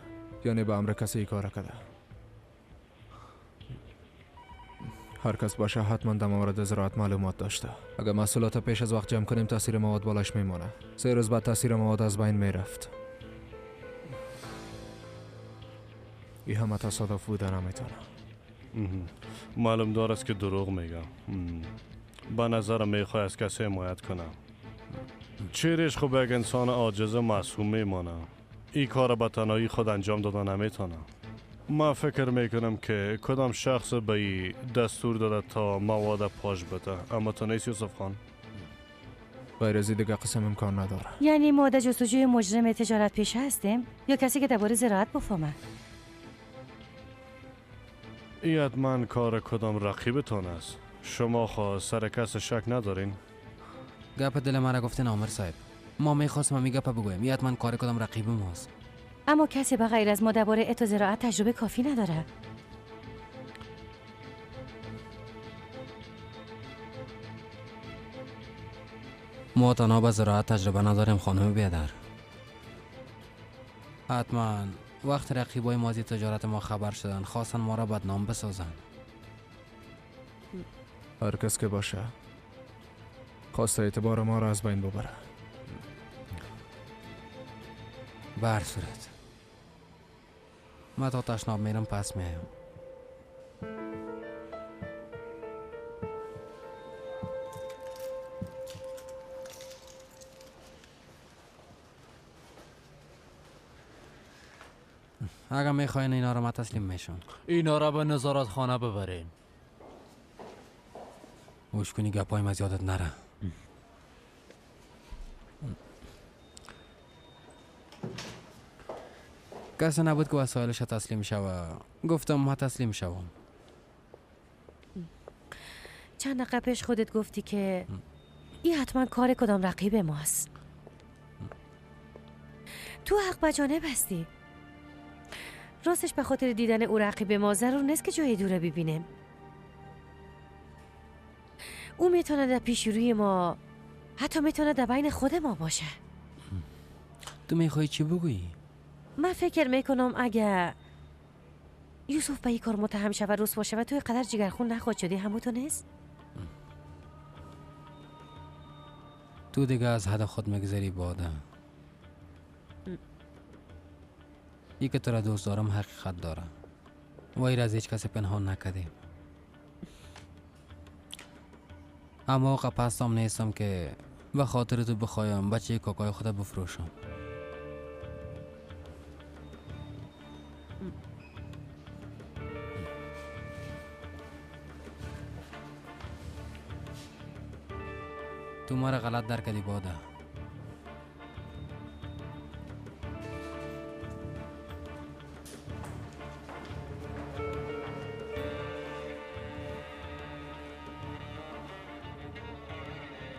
یعنی به امر کسی این کار کرده. هر کس باشه حتما در مورد زراعت معلومات داشته. اگر محصولات پیش از وقت جمع کنیم تاثیر مواد بالاش میمونه. 3 روز بعد تاثیر مواد از بین میرفت. این همه تصادف بوده نمیتونه. معلوم دار است که دروغ میگم. به نظرم میخوای از کسی حمایت کنم. چیرش خب یک انسان عاجز و معصوم میمانه. این کار به تنهایی خود انجام دادن نمیتونه. ما فکر میکنم که کدام شخص به این دستور داده تا مواد پاش بده. اما تو نیست یوسف خان؟ غیر از این دیگه قسم امکان نداره. یعنی ما در جستجوی مجرم تجارت پیشه هستیم یا کسی که درباره زراعت بفهمه؟ این حتما کار کدام رقیبتان است. شما خواه سر کس شک ندارین؟ گپ دل مرا گفتین عامر صاحب. ما میخواستم همین گپ بگویم. این حتما کار کدام رقیب ماست. اما کسی به غیر از ما درباره ات و زراعت تجربه کافی نداره. ما تنها به زراعت تجربه نداریم خانم بیادر. حتما وقت رقیبای ماضی تجارت ما خبر شدن خواستن ما را بدنام بسازن. هر کس که باشه خواسته اعتبار ما را از بین ببره. بر صورت من تا تشناب میرم پس میایم. اگر میخواین اینا رو ما تسلیم میشون. اینا را به نظارت خانه ببرین. گوش کنی گپایم از یادت نره. کسی نبود که وسایلش تسلیم شوه. گفتم ما تسلیم شوم. چند دقیقه پیش خودت گفتی که این حتما کار کدام رقیب ماست. تو حق بجانب هستی. راستش به خاطر دیدن او رقیب ما ضرور نیست که جای دوره ببینیم. او میتونه در پیش روی ما، حتی میتونه در بین خود ما باشه. تو میخوای چی بگویی؟ من فکر میکنم اگه یوسف به این کار متهم شود رسوا شود توی قدر جگرخون نخواهد شدی همون نیست؟ تو دیگه از حد خود مگذری باده. ای که تو را دوست دارم حقیقت داره و این را از هیچ کسی پنهان نکردیم. اما قپستم نیستم که به خاطر تو بخوایم بچه کاکای خود بفروشم. تو ما را غلط در کردی باده.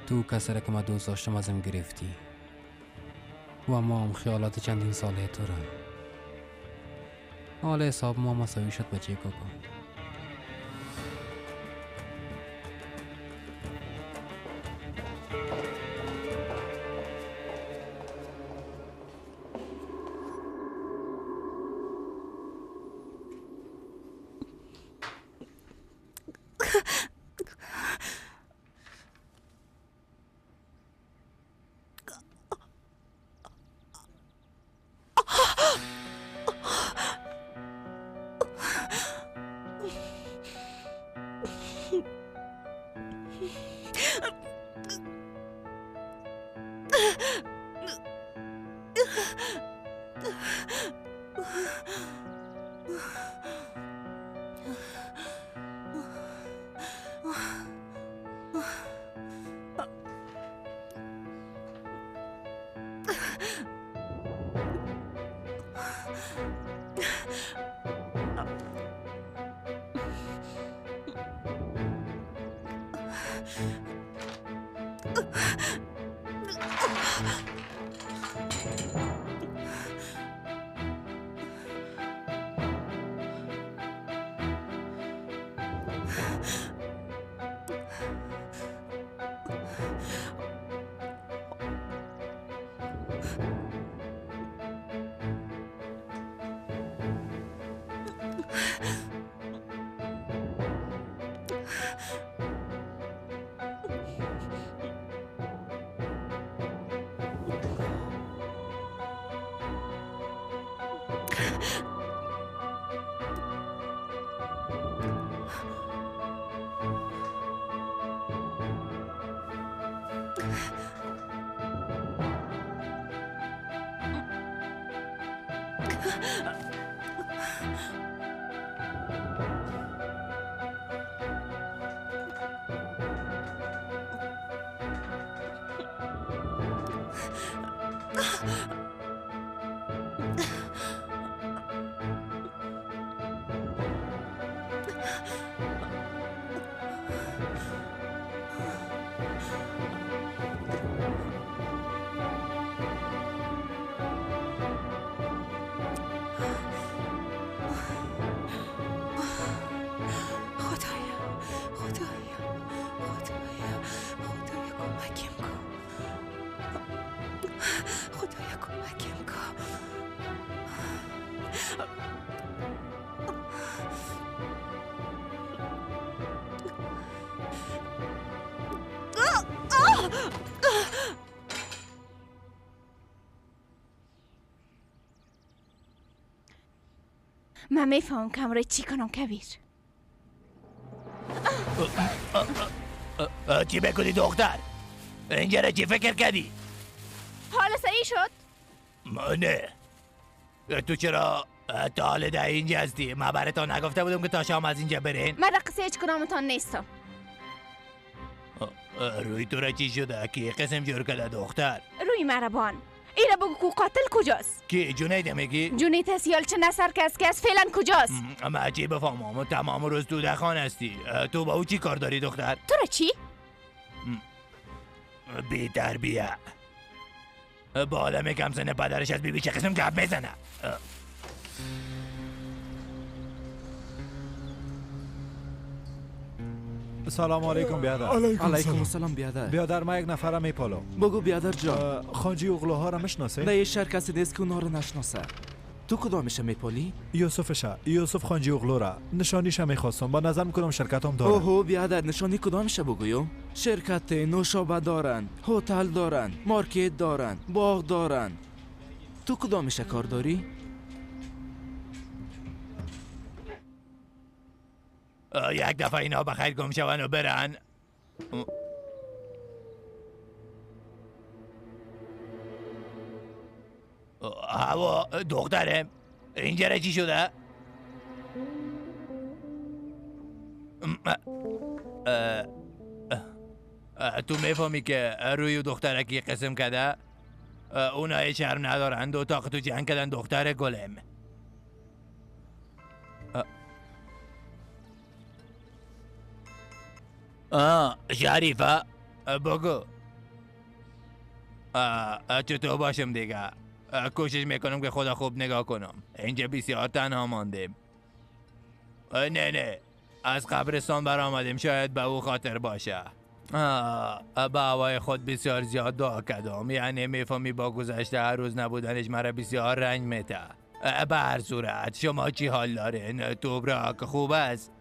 تو کسی را که ما دوست داشتم ازم گرفتی و ما هم خیالات چندین ساله تو را. حالا حساب ما مساوی شد بچه کاکا. من میفهمم که امروز چی کنم کبیر. چی بکنی دختر؟ اینجا را چی فکر کردی؟ حالا صحیح شد؟ نه تو چرا تا حال ده اینجا هستی؟ من براتون نگفته بودم که تا شام از اینجا برین؟ من رقصه هیچ کدامتان نیستم. روی تو را چی شده؟ کی قسم جور کرده دختر؟ روی مربان ایره بگو کو قاتل کجاست؟ کی جونیده میگی؟ جونیت سیال چه نصر که از فعلا کجاست؟ اما چی بفهمم تمام روز تو دخان هستی. تو با او چی کار داری دختر؟ تو را چی؟ بی تربیه. با آدم کم سن پدرش از بیبی چه قسم گپ میزنه؟ سلام علیکم بیادر. علیکم السلام بیادر. بیادر ما یک نفرم میپالم. بگو بیادر جان. خانجی اغلوها را میشناسه؟ نه یه شهر کسی نیست که اونها رو نشناسه. تو کدامشه میپالی؟ یوسف خانجی اغلو را نشانیش میخواستم. با نظر میکنم شرکتم دارن. اوه بیادر نشانی کدامشه بگویو؟ شرکت نوشابه دارن، هتل دارن، مارکت دارن، باغ دارن. تو کدامشه کار داری؟ یک دفعه اینا بخیر گم شون و برن. هوا دختره اینجا را چی شده؟ تو میفهمی که روی دختره کی قسم کده؟ اونا هیچ شرم ندارند و تاق تو جنگ کدن دختر گلم. شریفه بگو چطور باشم دیگه. کوشش میکنم که خدا خوب نگاه کنم. اینجا بسیار تنها ماندیم. نه از قبرستان برآمدیم، شاید به او خاطر باشه. به هوای خود بسیار زیاد دعا کردم. یعنی میفهمی با گذشته هر روز نبودنش مرا بسیار رنج میده. به هر صورت شما چی حال دارین؟ توبراک خوب است؟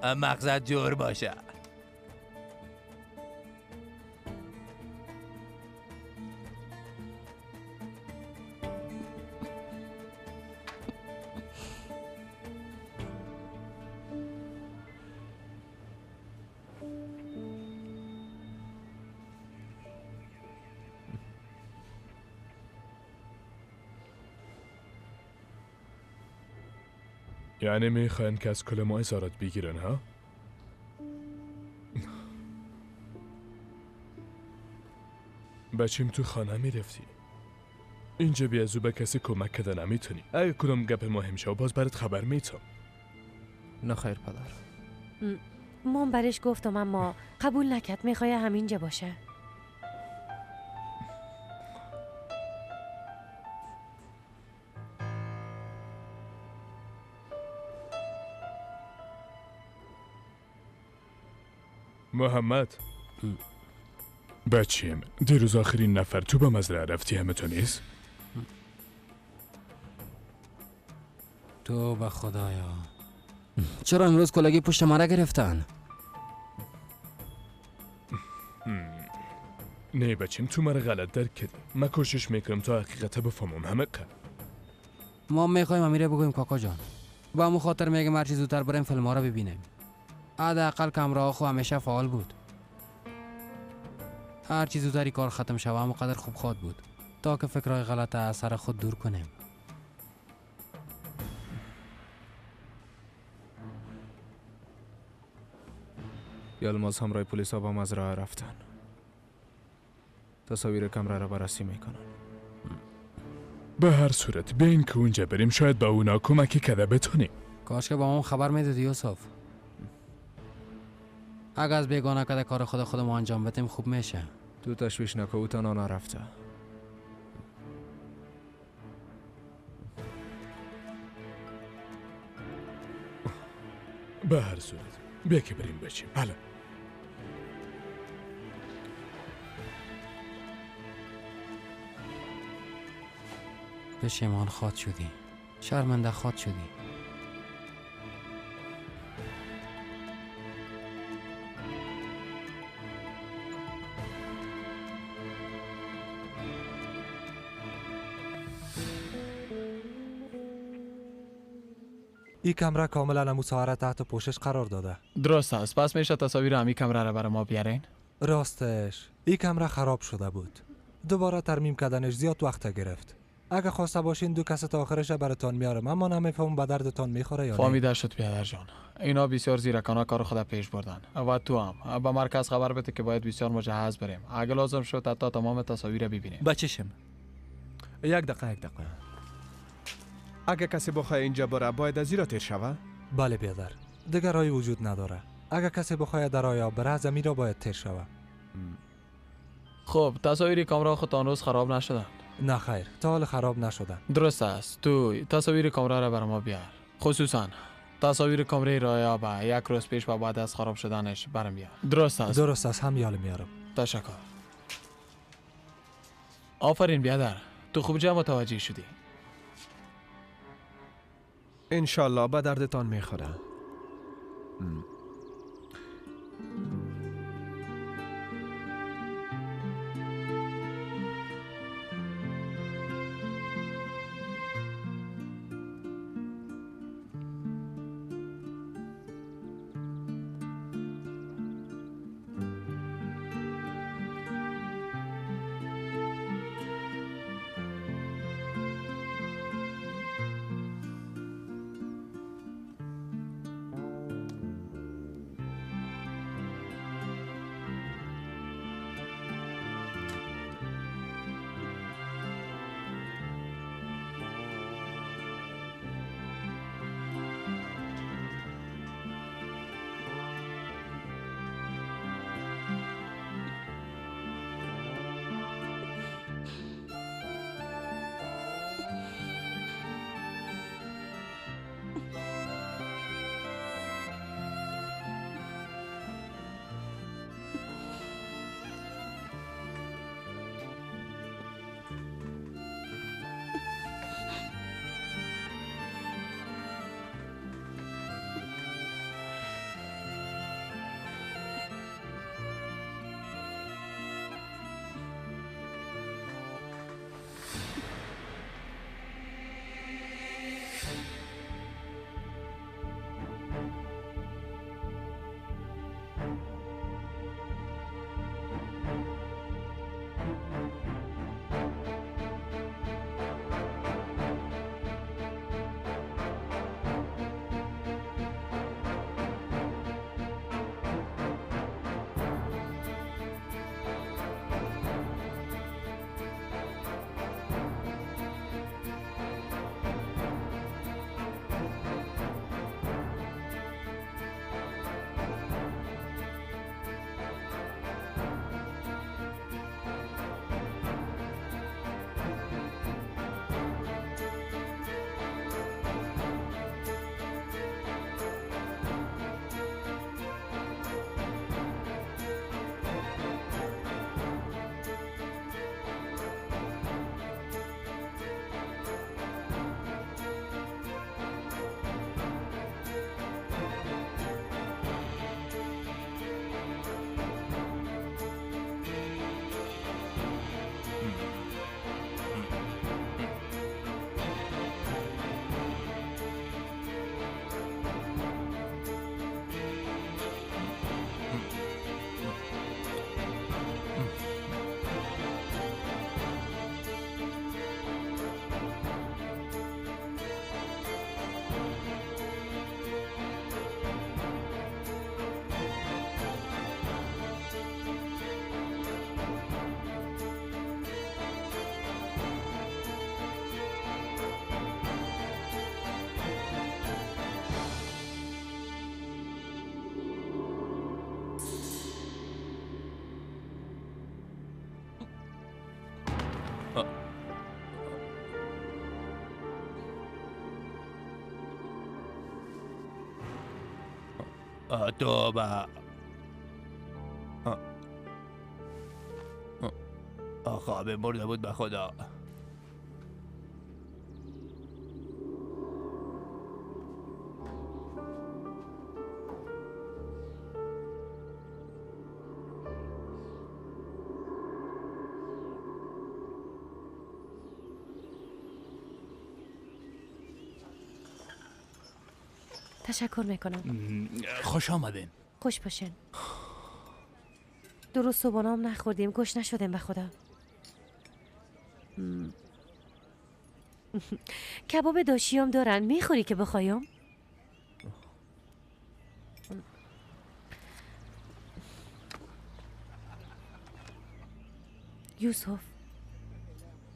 مقصد جور باشه. یعنی میخواین که از کل ما ازارت بگیرن ها؟ بچیم تو خانه میرفتی. اینجا بیازو به کسی کمک کده نمیتونی. اگه کدام گپ مهم شو باز برات خبر میتم. نه خیر پدر. من برش گفتم اما قبول نکرد. میخوای همینجا باشه. محمد بچیم دیروز آخرین نفر تو به مزرعه رفتی همه تو نیست؟ تو به خدایا چرا امروز کلاگی پشت مرا گرفتن؟ نه بچیم تو مرا غلط درک کردی. من کوشش میکنم تا حقیقت بفهمم همه که ما میخوایم امیره بگویم کاکا جان. با همون خاطر میگم هرچی زودتر بریم فیلم ها رو ببینیم. حداقل کامرا خو همیشه فعال بود. هر چیز زودتری کار ختم شوه همونقدر خوب خواد بود. تا که فکرهای غلط از سر خود دور کنیم. یلماز همراه پلیس ها با مزرعه رفتن. تصاویر کمره را بررسی میکنن. به هر صورت بیاین که اونجا بریم، شاید به اونا کمکی کده بتونیم. کاش که با اون خبر میدادی یوسف. اگه از بیگانه کده کار خودمون انجام بدیم خوب میشه. تو تشویش نکو، او تنها نرفته. به هر صورت بیا که بریم بچیم. بله. پشیمان خواد شدی، شرمنده خواد شدی. این کمره کاملا مساعره تحت پوشش قرار داده. درست است. پس میشه تصاویر همی کمره را برای ما بیارین؟ راستش این کمره خراب شده بود. دوباره ترمیم کردنش زیاد وقت گرفت. اگه خواسته باشین دو کس تا آخرش براتون میارم، اما نمیفهمم به دردتان میخوره یا نه. فهمیده شد بیادر جان. اینا بسیار زیرکانه کار خود پیش بردن و تو هم به مرکز خبر بده که باید بسیار مجهز بریم. اگه لازم شد تا تمام تصاویر ببینیم. بچشم. یک دقیقه. اگه کسی بخواه اینجا بره باید از زیرا تیر شوه؟ بله بیادر، دیگر راهی وجود نداره. اگه کسی بخواد در آیا بره زمین را باید تیر شوه. خب تصاویر کامرا خود روز خراب نشدن؟ نه خیر، تا حال خراب نشدن. درست است. تو تصاویر کامرا را برای ما بیار. خصوصا تصاویر کامره رایا با یک روز پیش و بعد از خراب شدنش برام بیار. درست است. هم یال میارم. تشکر. آفرین بیادر، تو خوب جا متوجه شدی. انشالله به دردتان میخوره. تو با خوابه برده بود به خدا. تشکر میکنم. خوش آمدین. خوش باشین. درست صبحانه هم نخوردیم، گوش نشدیم به خدا. کباب داشی هم دارن، میخوری که بخوایم؟ یوسف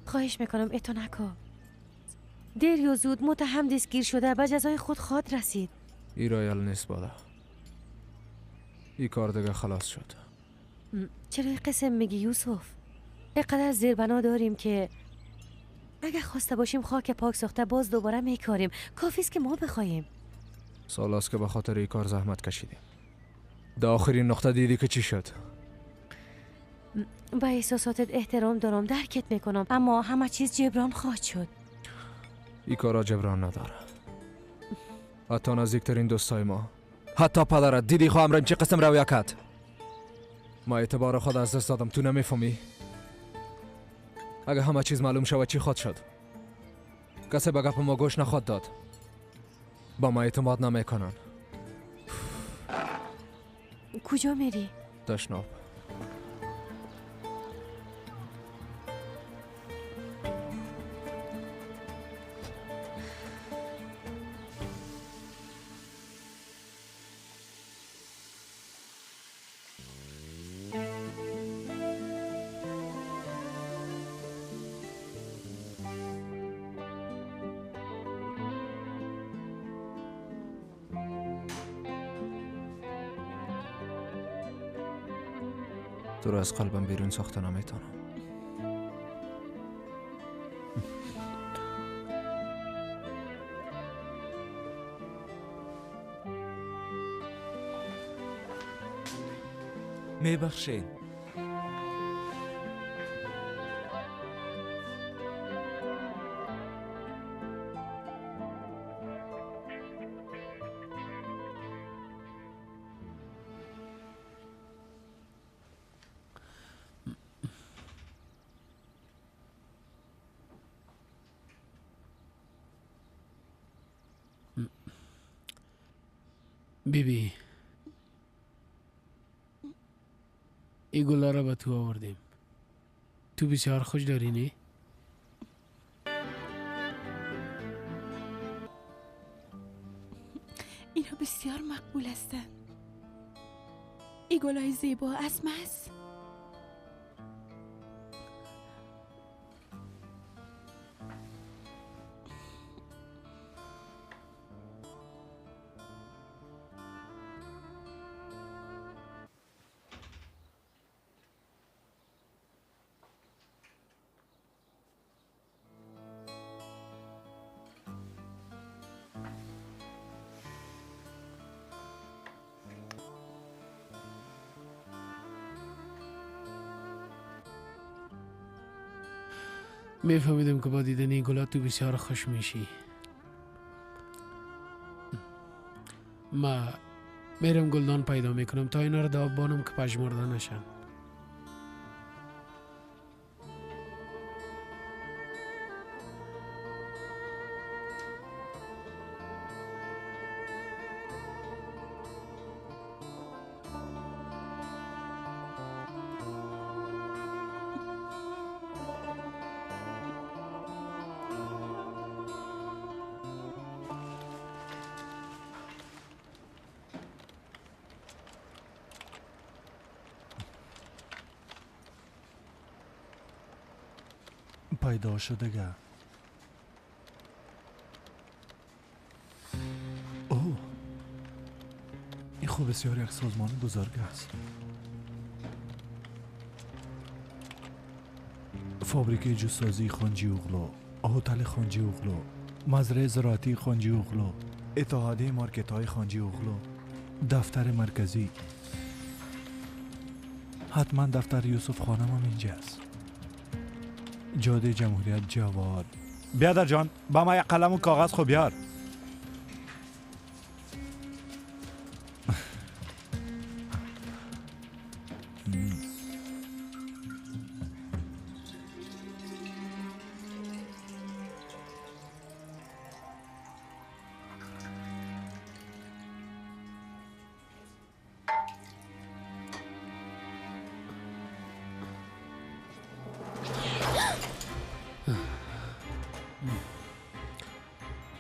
خواهش میکنم اتو نکو. دیر یا زود متهم دستگیر شده به جزای خود خواد رسید. ای رایل نیست بادا. ای کار دیگه خلاص شد. چرا این قسم میگی یوسف؟ اینقدر زیربنا داریم که اگه خواسته باشیم خاک پاک ساخته باز دوباره میکاریم. کافیست که ما بخوایم. سال است که به خاطر ای کار زحمت کشیدیم. در آخرین نقطه دیدی که چی شد؟ با احساساتت احترام دارم، درکت میکنم، اما همه چیز جبران خواهد شد. ای کارا جبران نداره. حتی نزدیکترین دوستای ما، حتی پدرت، دیدی خواهم ریم چه قسم رویه کرد. ما اعتبار خود از دست دادم، تو نمیفهمی؟ اگه همه چیز معلوم شود چی خواهد شد؟ کسی به گپ ما گوش نخواهد داد. با ما اعتماد نمیکنن. کجا میری؟ دشناب. تو رو از قلبم بیرون ساخته نمیتونم. میبخشین. بیبی ای گلا را به تو آوردیم. تو بسیار خوش داری نه؟ اینا بسیار مقبول هستن. ای گلای زیبا از مس. میفهمیدم که با دیدن این گلا تو بسیار خوش میشی. ما میرم گلدان پیدا میکنم تا اینا رو داب بانم که پژمرده نشن. پیدا شدگه. اوه، این خوب بسیار یک سازمان بزرگ است. فابریکه جوسازی خانجی اوغلو، هتل خانجی اوغلو، مزرعه زراعتی خانجی اوغلو، اتحادیه مارکت های خانجی اوغلو، دفتر مرکزی. حتما دفتر یوسف خانم هم اینجاست. جاده جمهوریت جواد. بیادر جان با ما یک قلم و کاغذ خو بیار.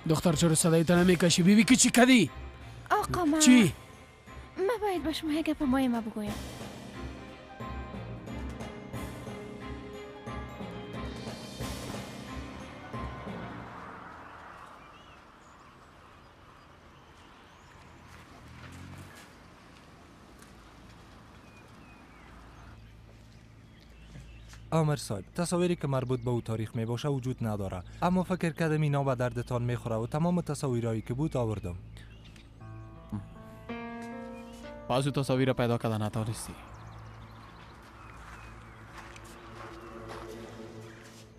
دختر چرا صدایت نمیکشی؟ بیبی که چی کردی؟ آقا ما چی؟ ما باید با شما یک گپ مهم بگویم. آمر صاحب، تصاویری که مربوط به او تاریخ می باشه وجود نداره، اما فکر کردم اینا به دردتان میخوره و تمام تصاویرهایی که بود آوردم. بعضی تصاویر پیدا کردن نتونستی.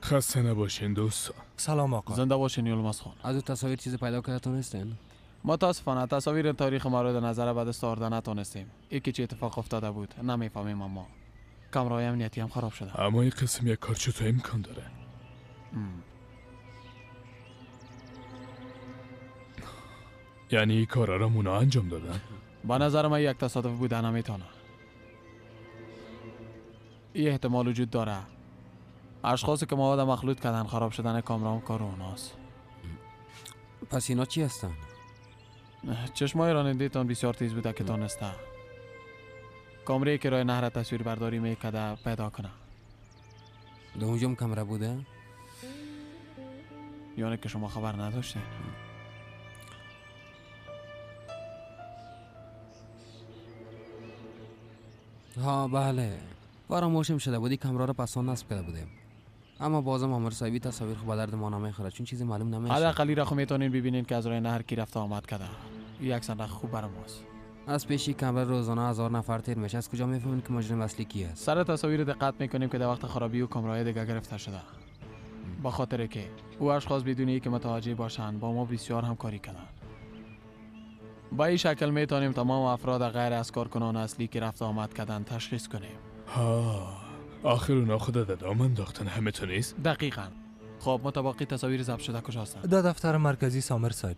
خسته نباشین دوستا. سلام آقا. زنده باشین یولماس خان. از او تصاویر چیزی پیدا کرده تونستین؟ متاسفانه تصاویر تاریخ مورد نظر به دست آورده نتونستیم. یکی چه اتفاق افتاده بود نمیفهمیم. اما کامرای امنیتی هم خراب شده. اما این قسم یک کار چطور امکان داره؟ یعنی این کارا را مونا انجام دادن؟ با نظر من یک تصادف بوده نمیتونه. این احتمال وجود داره اشخاصی که مواد مخلوط کردن خراب شدن کامرا هم کار اوناست. پس اینا چی هستن؟ چشمای رانندگیتان بسیار تیز بوده که تانسته کامره‌ای که راه نهر تصویر برداری میکرده پیدا کنه. دو اونجا کامرا بوده؟ یعنی که شما خبر نداشتین؟ ها بله، فراموشم شده بودی کامرا رو پسان نصب کرده بودیم. اما بازم آمر صاحبی تصاویر خب به درد ما نمیخوره چون چیزی معلوم نمیشه. حداقل را خب میتونین ببینین که از راه نهر کی رفته آمد کرده. این یک صندوق خوب برای ماست. از پیشی کامرا روزانه 1000 نفر تیر میشه. از کجا میفهمین که مجرم اصلی کی است؟ سر تصاویر دقت میکنیم که در وقت خرابی و کامرای دیگه گرفته شده. با خاطر که او اشخاص بدون که متوجه باشند با ما بسیار همکاری کردند. با این شکل میتونیم تمام افراد غیر از کارکنان اصلی که رفت آمد کردن تشخیص کنیم. ها آخر اونا خود دام انداختن همه تو نیست؟ دقیقاً. خب متباقی تصاویر ضبط شده کجا هستن؟ در دفتر مرکزی سامر صاحب.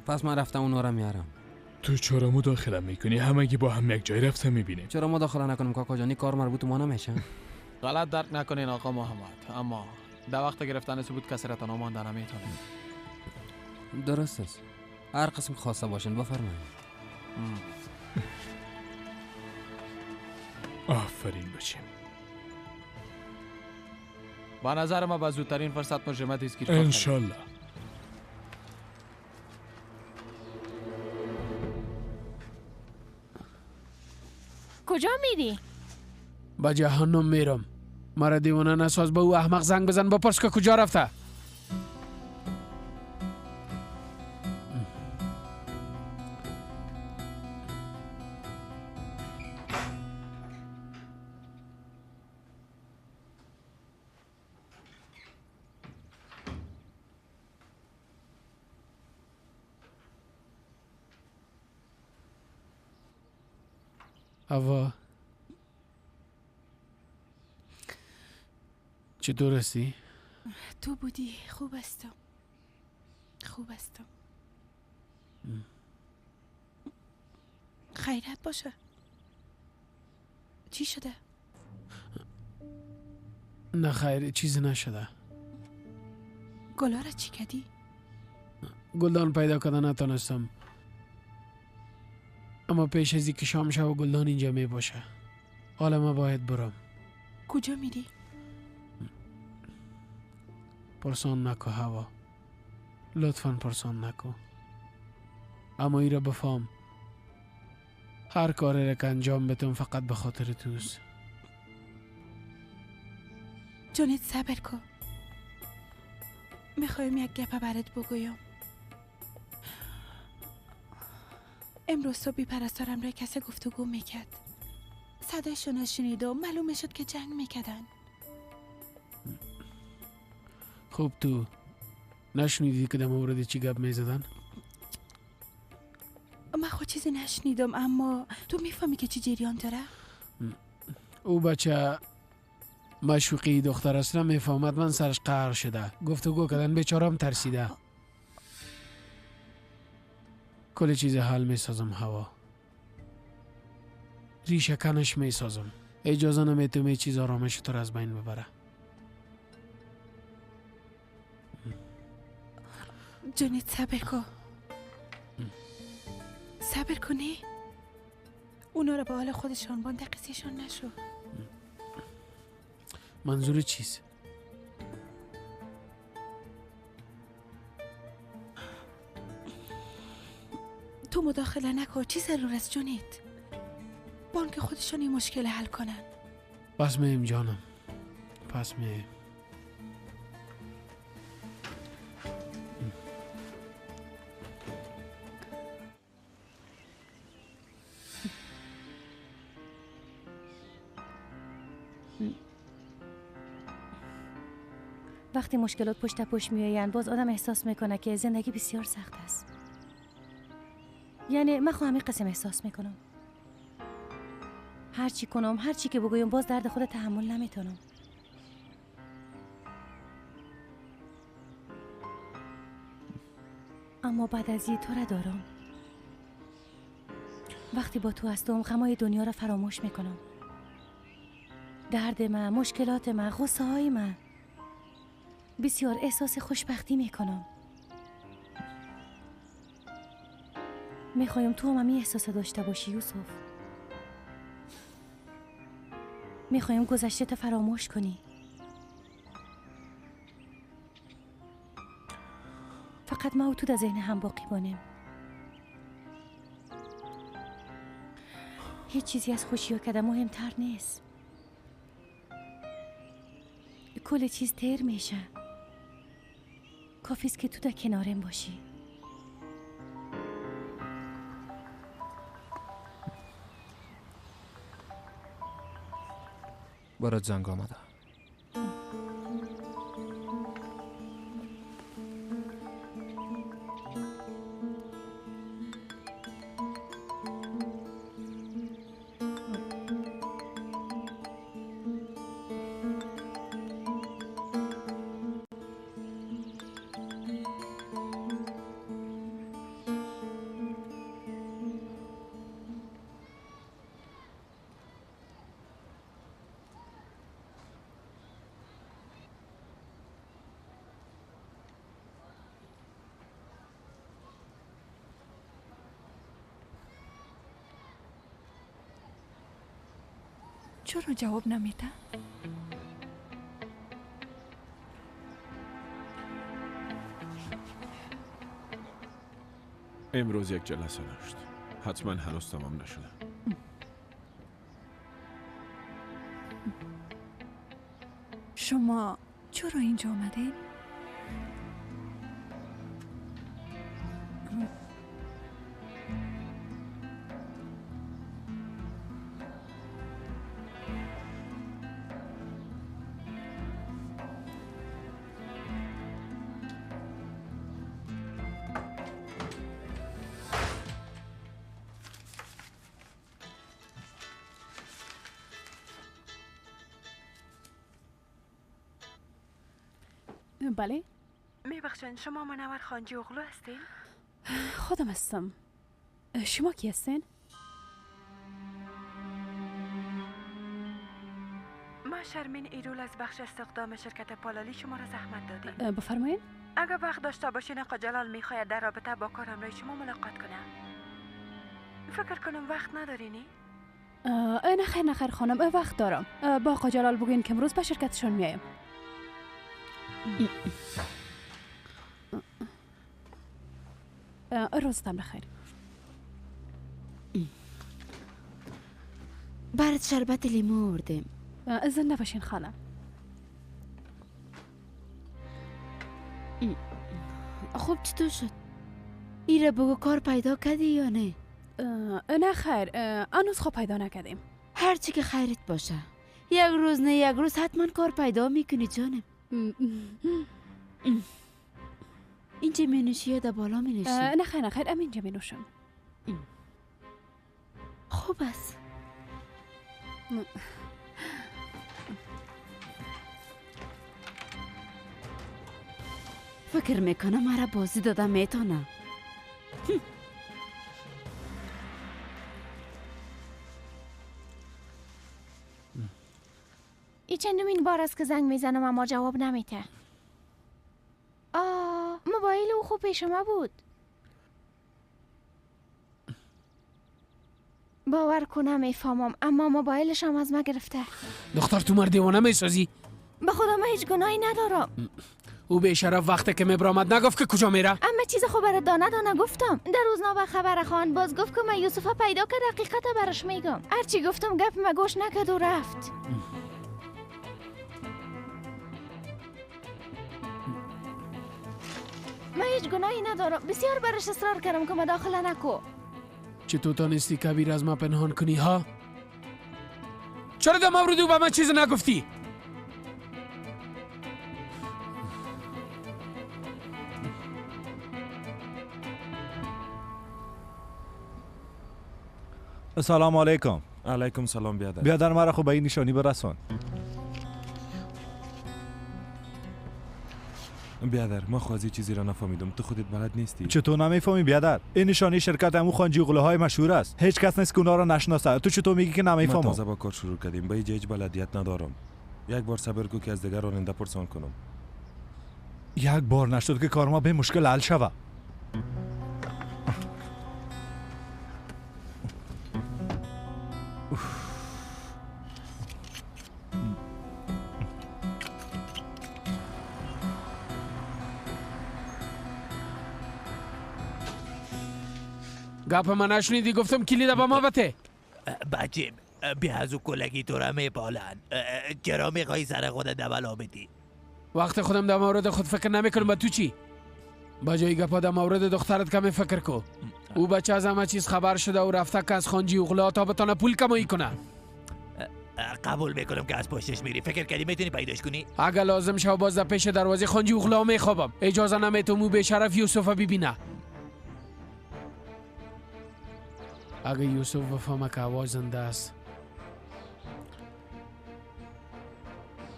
پس من رفتم اونا رو میارم. تو چرا مداخله میکنی؟ همگی با هم یک جای رفته میبینیم. چرا مداخله نکنیم کاکا جانی؟ کار مربوط ما نمیشه. غلط درک نکنین آقا محمد، اما در وقت گرفتن ثبوت کسی را تنها مانده نمیتونه. درست است. هر قسم خواسته باشین بفرمایید. آفرین باشیم. با نظر ما با زودترین فرصت مجرمه دستگیر کنیم. انشالله. کجا میری؟ با جهنم میرم. مرا دیوانه نساز، به او احمق زنگ بزن بپرس که کجا رفته. هوا چطور هستی؟ تو بودی خوب هستم. خیرت باشه. چی شده؟ نه خیر، چیزی نشده. گلا را چی کردی؟ گلدان پیدا کردن نتونستم، اما پیش از اینکه شام شه و گلدان اینجا می باشه. حالا ما باید برم. کجا میری؟ پرسان نکو هوا، لطفاً پرسان نکو. اما ای را بفهم، هر کاری را که انجام بدم فقط به خاطر توست. جونیت صبر کن. میخوایم یک گپه برات بگویم. امروز صبحی پرستارم را کسی گفتگو میکرد. صدایشون شنیدم، معلوم شد که جنگ میکردن. خوب تو نشنیدی که در مورد چی گپ میزدن؟ من خود چیزی نشنیدم، اما تو میفهمی که چی جریان داره؟ او بچه مشوقی دختر اصلا میفهمد من سرش قهر شده. گفتگو کردن بیچارم ترسیده. کل چیز حل میسازم هوا. ریشه کنش میسازم. اجازه نمیتونم چیز آرامش تو را از بین ببره. جونیت صبر کن. صبر کنی؟ اونا رو به حال خودشان بانده قصیشان نشو. منظور چیست؟ تو مداخله نکن. چی ضرور است جونیت؟ بانک خودشان این مشکل حل کنن. پس میم جانم، پس میم. وقتی مشکلات پشت پشت میآیند باز آدم احساس میکنه که زندگی بسیار سخت است. یعنی من همین قسم احساس میکنم. هر چی کنم، هر چی که بگویم باز درد خود تحمل نمیتونم. اما بعد از این تو را دارم. وقتی با تو هستم غمای دنیا را فراموش میکنم. درد من، مشکلات من، غصه های من، بسیار احساس خوشبختی میکنم. میخوایم تو هم همین احساس داشته باشی یوسف. میخوایم گذشته تا فراموش کنی. فقط ما و تو در ذهن هم باقی بانیم. هیچ چیزی از خوشی ها کده مهمتر نیست. کل چیز تیر میشه. کافیست که تو در کنارم باشی. برات زنگ آمده. چرا جواب نمیده؟ امروز یک جلسه داشت. حتما هنوز تمام نشده. شما چرا اینجا آمدین؟ بله؟ میبخشین شما منور خانجی اغلو هستین؟ خودم هستم. شما کی هستین؟ ما شرمین ایرول از بخش استخدام شرکت پالالی شما را زحمت دادیم. بفرمایید. اگر وقت داشته باشین آقا جلال میخواید در رابطه با کار همراه شما ملاقات کنم. فکر کنم وقت ندارینی؟ نه خیر خانم، وقت دارم. با آقا جلال بگوین که امروز به شرکتشون میایم. روزتان بخیر. برات شربت لیمو آوردیم. زنده باشین خانم. خب چطور شد؟ ایره بگو کار پیدا کردی یا نه؟ نه خیر، هنوز خوب پیدا نکردیم. هرچی که خیرت باشه. یک روز نه یک روز حتما کار پیدا میکنی جانم. اینجا می نوشی یا در بالا می نوشی؟ نه خیر اینجا می نوشم. خوب است. فکر میکنم مرا بازی داده میتونه. این چندمین بار است که زنگ میزنم اما جواب نمیده. موبایل او خوب پیش ما بود. باور کنم میفهمم اما موبایلش هم از ما گرفته. دختر تو مرد دیوانه میسازی؟ به خدا من هیچ گناهی ندارم. او به شرف وقتی که میبرامد نگفت که کجا میره؟ اما چیز خوب برای دانه گفتم. در روزنامه خبر خوان باز گفت که من یوسف پیدا کرد، حقیقت برش میگم. هرچی گفتم گپ ما گوش نکرد و رفت. من هیچ گناهی ندارم. بسیار برش اصرار کردم که مداخله نکو. چطور تانستی کبیر از ما پنهان کنی ها؟ چرا در مورد او به من چیز نگفتی؟ سلام علیکم. علیکم سلام بیادر. بیادر مرا خب به این نشانی برسون. بیادر ما خوازی چیزی را نفهمیدم، تو خودت بلد نیستی. چطور نمیفهمی بیادر؟ این نشانی شرکت امو خانجی غله های مشهور است. هیچ کس نیست که اونا را نشناسه. تو چطور میگی که نمیفهمم؟ ما تازه با کار شروع کردیم، با هیچ بلدیت ندارم. یک بار صبر کو که از دیگر راننده پرسان کنم. یک بار نشد که کار ما به مشکل حل شود. گپ من نشنیدی؟ گفتم کلید به ما بته. بچیم بیا از او کلگی تو را میپالن. چرا میخوایی سر خودت دبلا بدی؟ وقت خودم در مورد خود فکر نمیکنم. با تو چی؟ با جای گپا در مورد دخترت کمی فکر کو. او بچه از همه چیز خبر شده و رفته که از خانجی اغلا تا بتانه پول کمایی کنه. قبول میکنم که از پشتش میری. فکر کردی میتونی پیداش کنی؟ اگه لازم شو باز در پیش دروازه خانجی اغلا میخوابم. اجازه نمیتونم او به شرف یوسف ببینه. اگه یوسف بفهمه که آواز زنده است،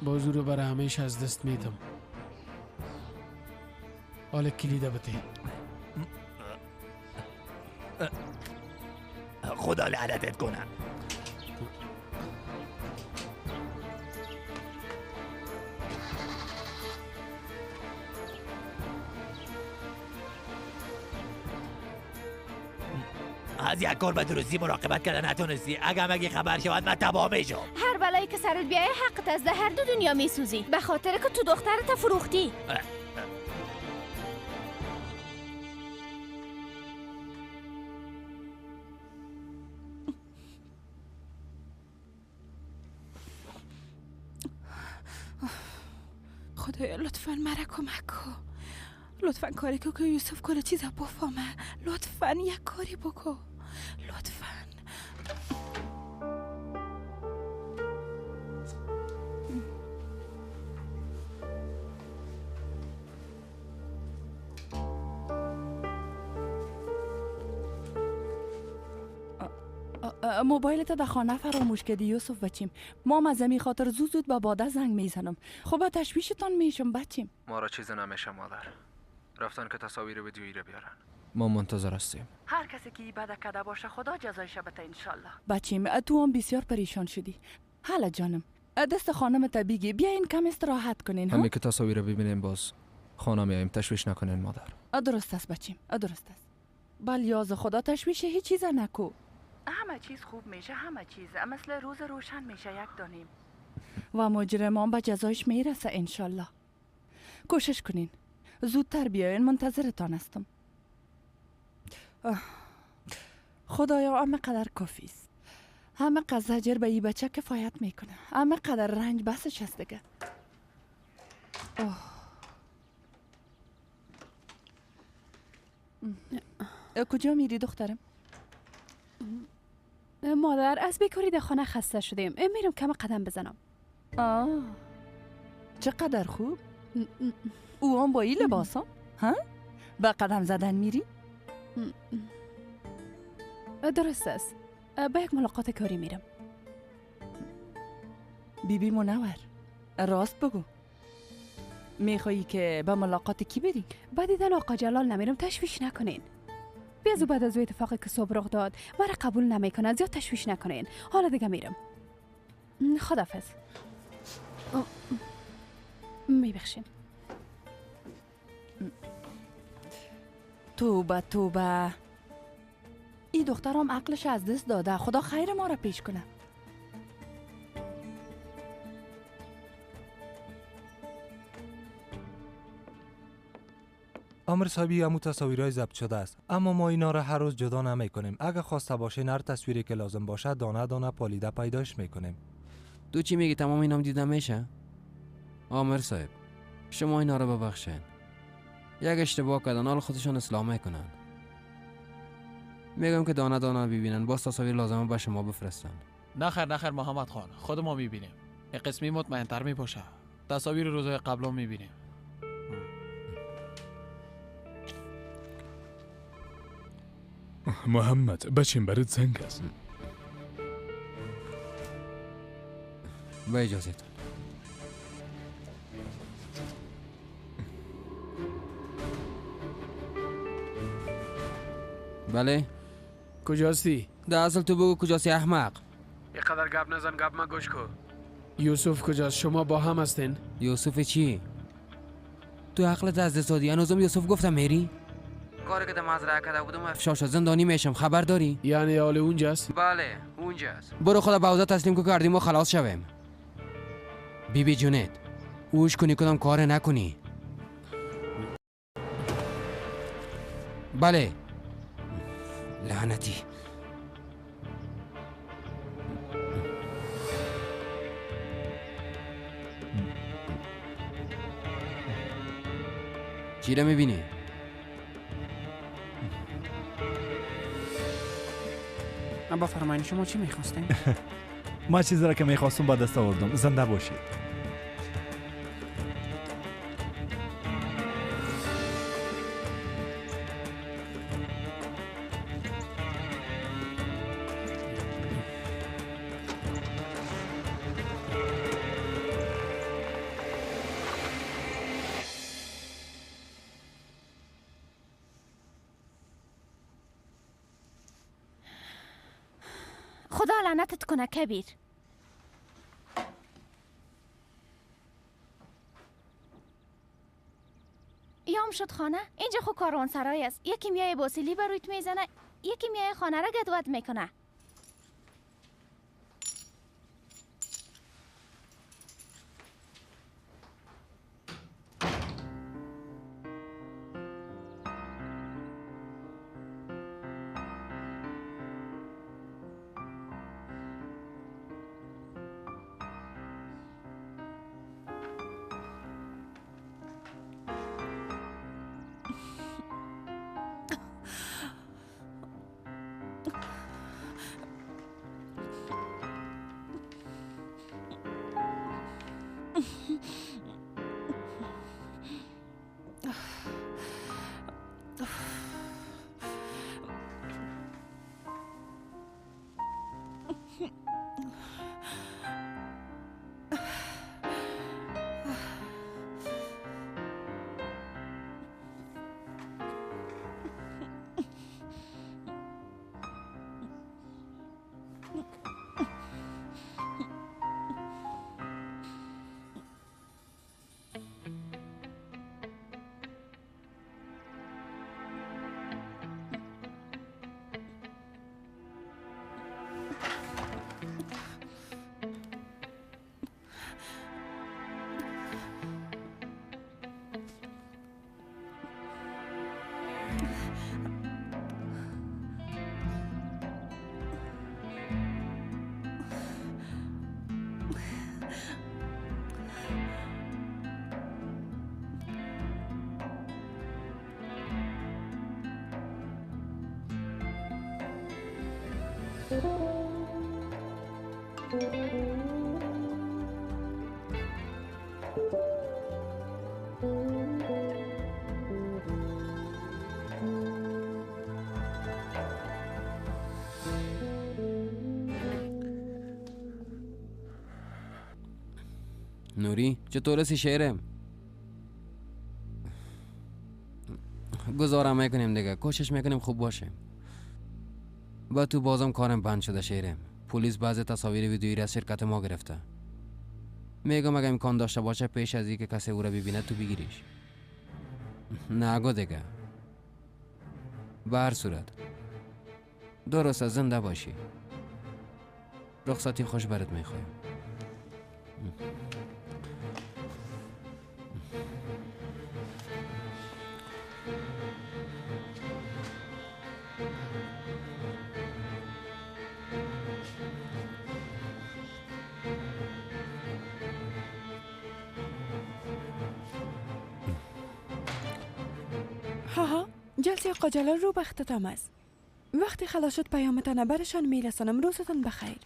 بازو رو برای همیشه از دست میدم. حالا کلیده بته. خدا لعنتت کنه. از یک کار به درستی مراقبت کردن نتونستی. اگه مگه خبر شود من تباه میشم. هر بلایی که سرت بیایه حقت از هر دو دنیا میسوزی به خاطر که تو دخترت فروختی. خدایا لطفاً مرا کمک کن. لطفاً کاری که یوسف کل چیزا بفهمه. لطفاً یک کاری بکن. لطفاً. موبایلت در خانه فراموش کردی یوسف بچیم. ما مزمی خاطر زود به باده زنگ میزنم. خب تشویشتان میشم بچیم. ما را چیز نمیشه مادر. رفتن که تصاویر ویدیویی را بیارن. ما منتظر هستیم. هر کسی که بده کرده باشه خدا جزایش بده انشالله. بچیم تو هم بسیار پریشان شدی. حالا جانم دست خانم تا بگی بیاین کم استراحت کنین. همین که تصاویر ببینیم باز خانه میایم. تشویش نکنین مادر. درست است بچیم درست است. بل یاز خدا تشویش هیچ چیز نکو. همه چیز خوب میشه. همه چیز مثل روز روشن میشه یک دانیم. و مجرمان به جزایش میرسه انشالله. کوشش کنین زودتر بیاین. منتظرتان هستم. خدایا همه قدر کافی است. همه قدر زجر به این بچه کفایت میکنه. همه قدر رنج بسش هست دیگه. کجا میری دخترم؟ مادر از بیکاری در خانه خسته شدیم. میرم کم قدم بزنم. چقدر خوب. او هم با این لباس ها؟ با قدم زدن میری؟ درست است. با یک ملاقات کاری میرم. بیبی منور، راست بگو. میخوایی که به ملاقات کی بری؟ با دیدن آقا جلال نمیرم، تشویش نکنین. بیازو بعد از اتفاقی که صبح رخ داد مرا قبول نمیکنه، زیاد تشویش نکنین. حالا دیگه میرم. خداحافظ. میبخشین. توبه این دخترم عقلش از دست داده. خدا خیر ما را پیش کنه. آمر صاحبی همو تصاویرهای ضبط شده است، اما ما اینا را هر روز جدا نمی کنیم. اگه خواسته باشین هر تصویری که لازم باشه دانه دانه پالیده پیداش میکنیم. تو چی میگی؟ تمام اینام دیده میشه؟ آمر صاحب شما اینا رو ببخشین. یک اشتباه کردن، حال خودشون اصلاح میکنن. میگم که دانه دانه ببینن، باز تصاویر لازمه به شما بفرستن. نخیر محمد خان، خود ما میبینیم. یک قسمی مطمئن تر میباشه. تصاویر روزهای قبلا میبینیم. محمد بچین برات زنگ است. با اجازهتون. بله کجاستی؟ ده اصل تو بگو کجاستی احمق. یک قدر گپ نزن، گپ ما گوش کن. یوسف کجاست؟ شما با هم هستین؟ یوسف چی؟ تو عقلت از دست دادی؟ هنوزم یوسف گفتم میری؟ کاری که در مزرعه کرده بودم افشار شد، زندانی میشم، خبر داری؟ یعنی حال اونجاست؟ بله اونجاست. برو خدا به اوضاع تسلیم که کردیم و خلاص شویم. بیبی جونت اوش کنی کدام کار نکنی. بله لعنتی. چی را میبینی؟ با فرمایش شما چی میخواستین؟ ما چیزی را که میخواستم با دست آوردم. زنده باشید. خدا لعنتت کنه کبیر. یام شد خانه. اینجا خو کاروان سرای است. یکی میای باسیلی برویت میزنه، یکی میای خانه را گدوت میکنه. نوری چطور هستی شعرم؟ گزارم میکنیم دیگه، کوشش میکنیم خوب باشه. با تو بازم کارم بند شده شعرم. پلیس بعضی تصاویر ویدیویی از شرکت ما گرفته. میگم اگه امکان داشته باشه پیش از اینکه کسی او را ببینه تو بگیریش. نگو دیگه. به هر صورت درست زنده باشی. رخصتی خوش برات میخوایم. ها جلسه آقا جلال رو به اختتام است. وقتی خلاص شد پیامتان برشان میرسانم. روزتان بخیر.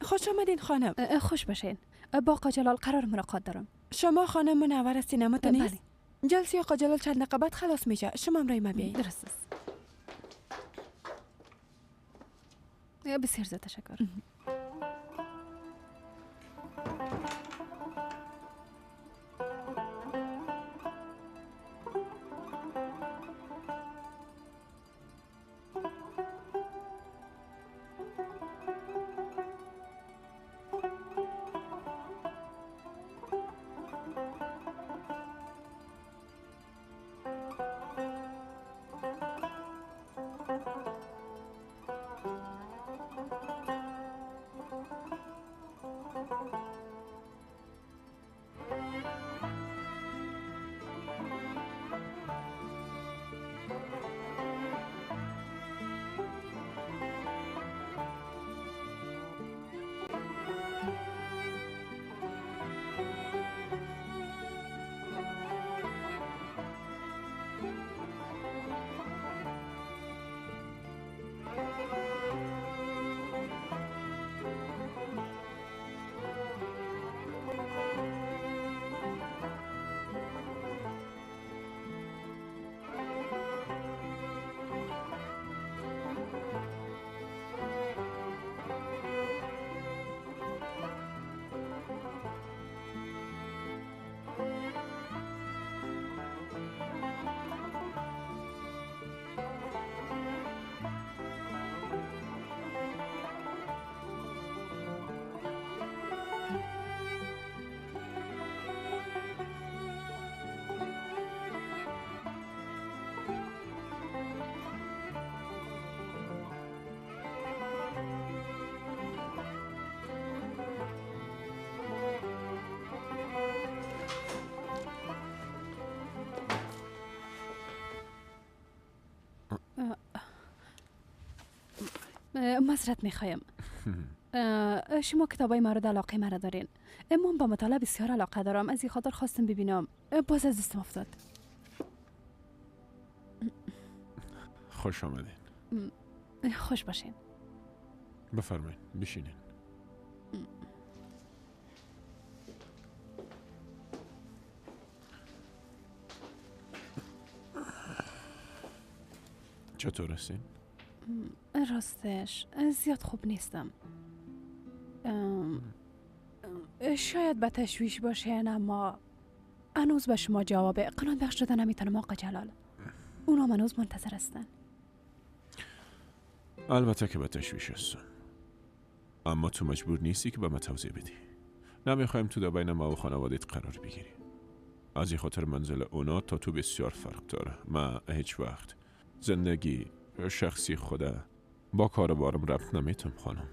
خوش آمدین خانم. خوش باشین. با آقا جلال قرار ملاقات دارم. شما خانم منور سینما تا نیست؟ جلسه آقا جلال چند دقیقه بعد خلاص میشه. شما هم رای ما بیایید. درست است. بسیار زیاد تشکر. معذرت میخوایم. شما کتابای مورد علاقه مرا دارین. من با مطالعه بسیار علاقه دارم. از این خاطر خواستم ببینم. باز از دستم افتاد. خوش آمدین. خوش باشین. بفرمایید بشینین. چطور هستین؟ راستش زیاد خوب نیستم. شاید به تشویش باشین، اما هنوز به شما جواب اقناع بخش داده نمیتونم آقا جلال. اونا هنوز منتظر هستن. البته که به تشویش هستم، اما تو مجبور نیستی که به من توضیح بدی. نمیخوایم تو بین ما و خانوادت قرار بگیری. از این خاطر منزل اونا تا تو بسیار فرق داره. من هیچ وقت زندگی شخصی خدا با کاربارم ربط نمیتم خانم.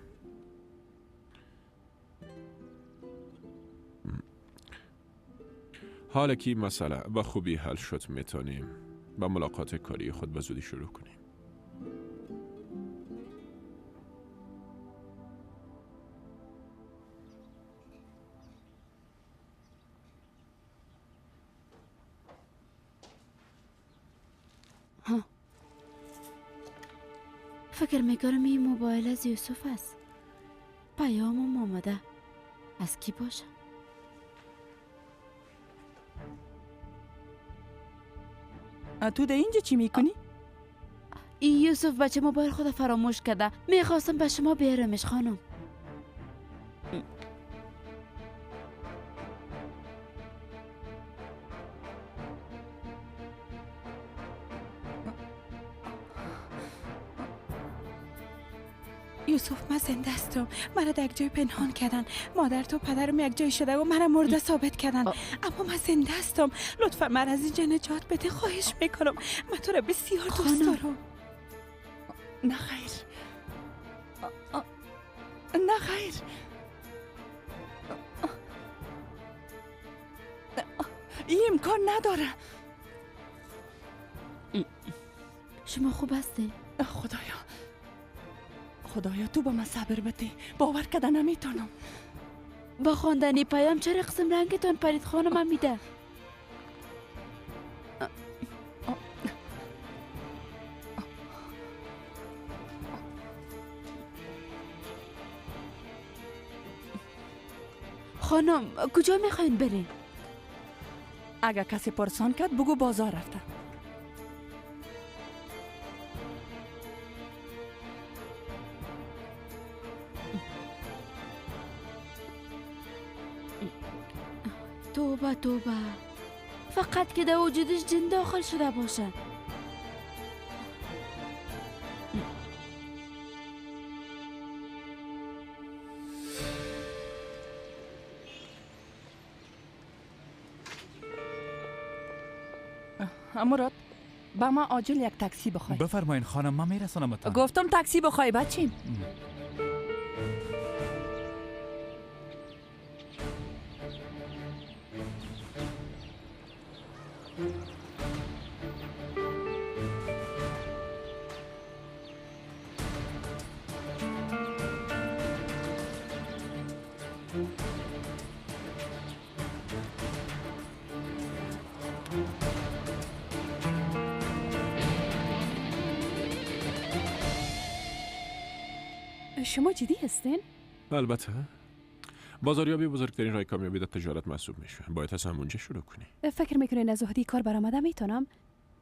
حالا که مسئله با خوبی حل شد میتونیم با ملاقات کاری خود به زودی شروع کنیم. فکر میکنم این موبایل از یوسف است. پیامم آمده. از کی باشه؟ تو ده اینجا چی میکنی؟ این یوسف بچه موبایل خود فراموش کرده. میخواستم به شما بیارمش خانم. یوسف من زنده هستم. مرا در یک جای پنهان کردن. مادر تو پدرم یک جای شده و مرا مرده ثابت کردن. اما من زنده هستم. لطفا مرا از اینجا نجات بده. خواهش میکنم. من تو را بسیار دوست دارم. نه خیر. نه خیر. این امکان نداره. شما خوب هستی؟ خدایا تو با من صبر بده. باور کردن نمیتونم. با خواندنی پیام چرا قسم رنگتان پرید خانم امیده؟ خانم کجا میخواین برین؟ اگر کسی پرسان کرد بگو بازار رفته. توبه توبه. فقط که در وجودش جن داخل شده باشد. مراد با ما عاجل یک تاکسی بخوای. بفرمایین خانم، من میرسونمتان. گفتم تاکسی بخوای بچیم. شما جدی هستین؟ البته. بازاریابی بزرگترین راه کامیابی در تجارت محسوب میشه. باید از همونجا شروع کنی. فکر میکنین از وحدی کار برآمده میتونم؟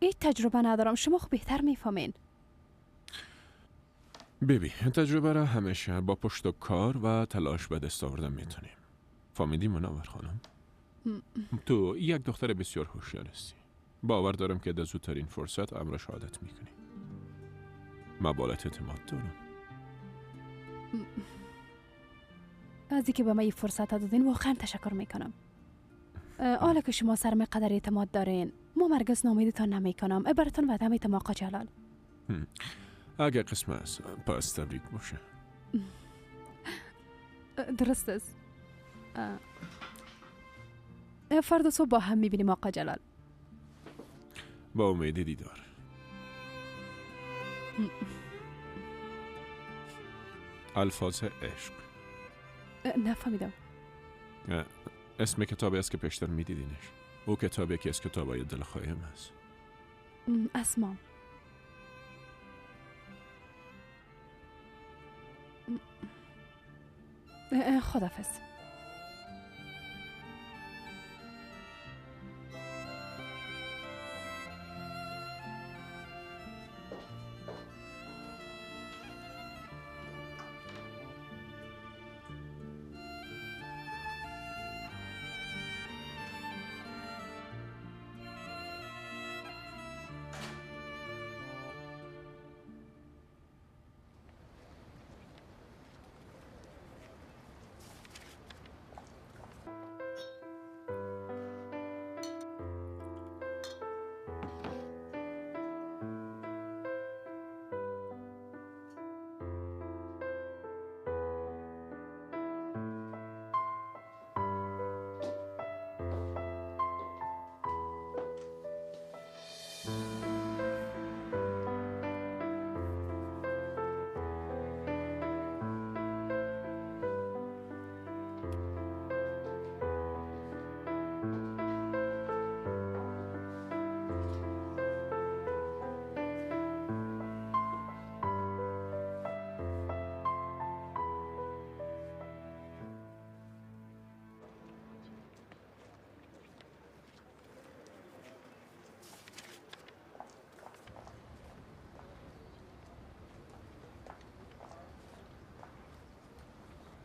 هیچ تجربه ندارم. شما خب بهتر میفهمین. ببین تجربه را همیشه با پشت و کار و تلاش به دست آوردن میتونیم. فهمیدی منور خانم؟ تو یک دختر بسیار هوشیار هستی. باور دارم که در زودترین فرصت امر شهادت میکنی. من بالات اعتماد دارم. از اینکه به من این فرصت دادین واقعا تشکر میکنم. حالا که شما سرم قدر اعتماد دارین، ما مرگز نامیدتان نمیکنم. براتون وعده میتم آقا جلال. اگه قسم است پس تبریک باشه. درست است. فردا صبح با هم میبینیم آقا جلال. با امید دیدار. الفاظ عشق. نفهمیدم. اسم کتابی است که پیشتر میدیدینش. او کتابی که از کتابای دلخواهیم است. اسمام. خداحافظ.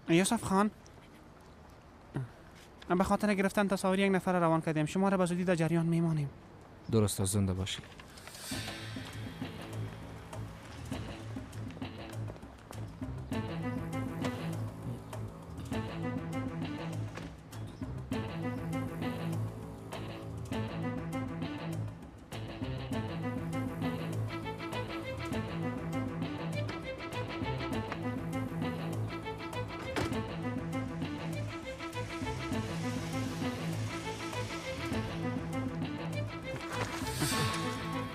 یوسف خان، به خاطر گرفتن تصاویر یک نفر روان کردیم. شما را به زودی در جریان میمانیم. درست است، زنده باشی.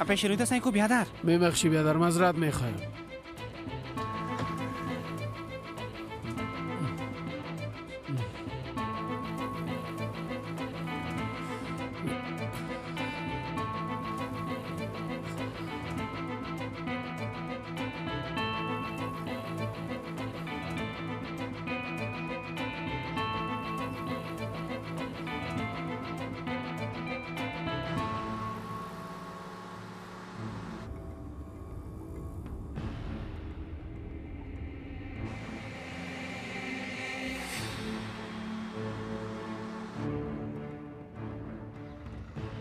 پیش روی دست کو بیادر. میبخشی بیادر، معذرت میخوایم.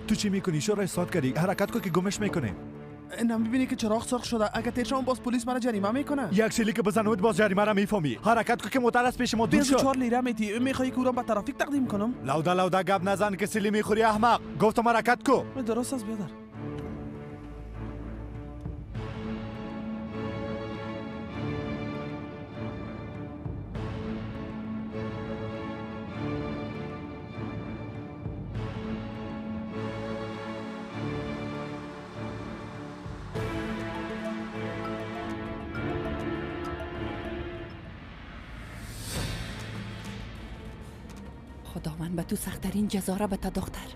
تو چی میکنی؟ چرا استارت کردی؟ حرکت کن که گمش میکنیم. نمیبینی که چراغ سرخ شده؟ اگه تیر شما باز پلیس مرا جریمه میکنه. یک سیلی که بزنم باز جریمه را میفهمی. حرکت کن که موتر از پیش ما دور شد. 4 لیره میتی. میخوای که او را به ترافیک تقدیم کنم؟ لودا گپ نزن که سیلی میخوری احمق. گفتم حرکت کن. درست است بیادر. خداوند به تو سخت‌ترین جزا را بده دختر.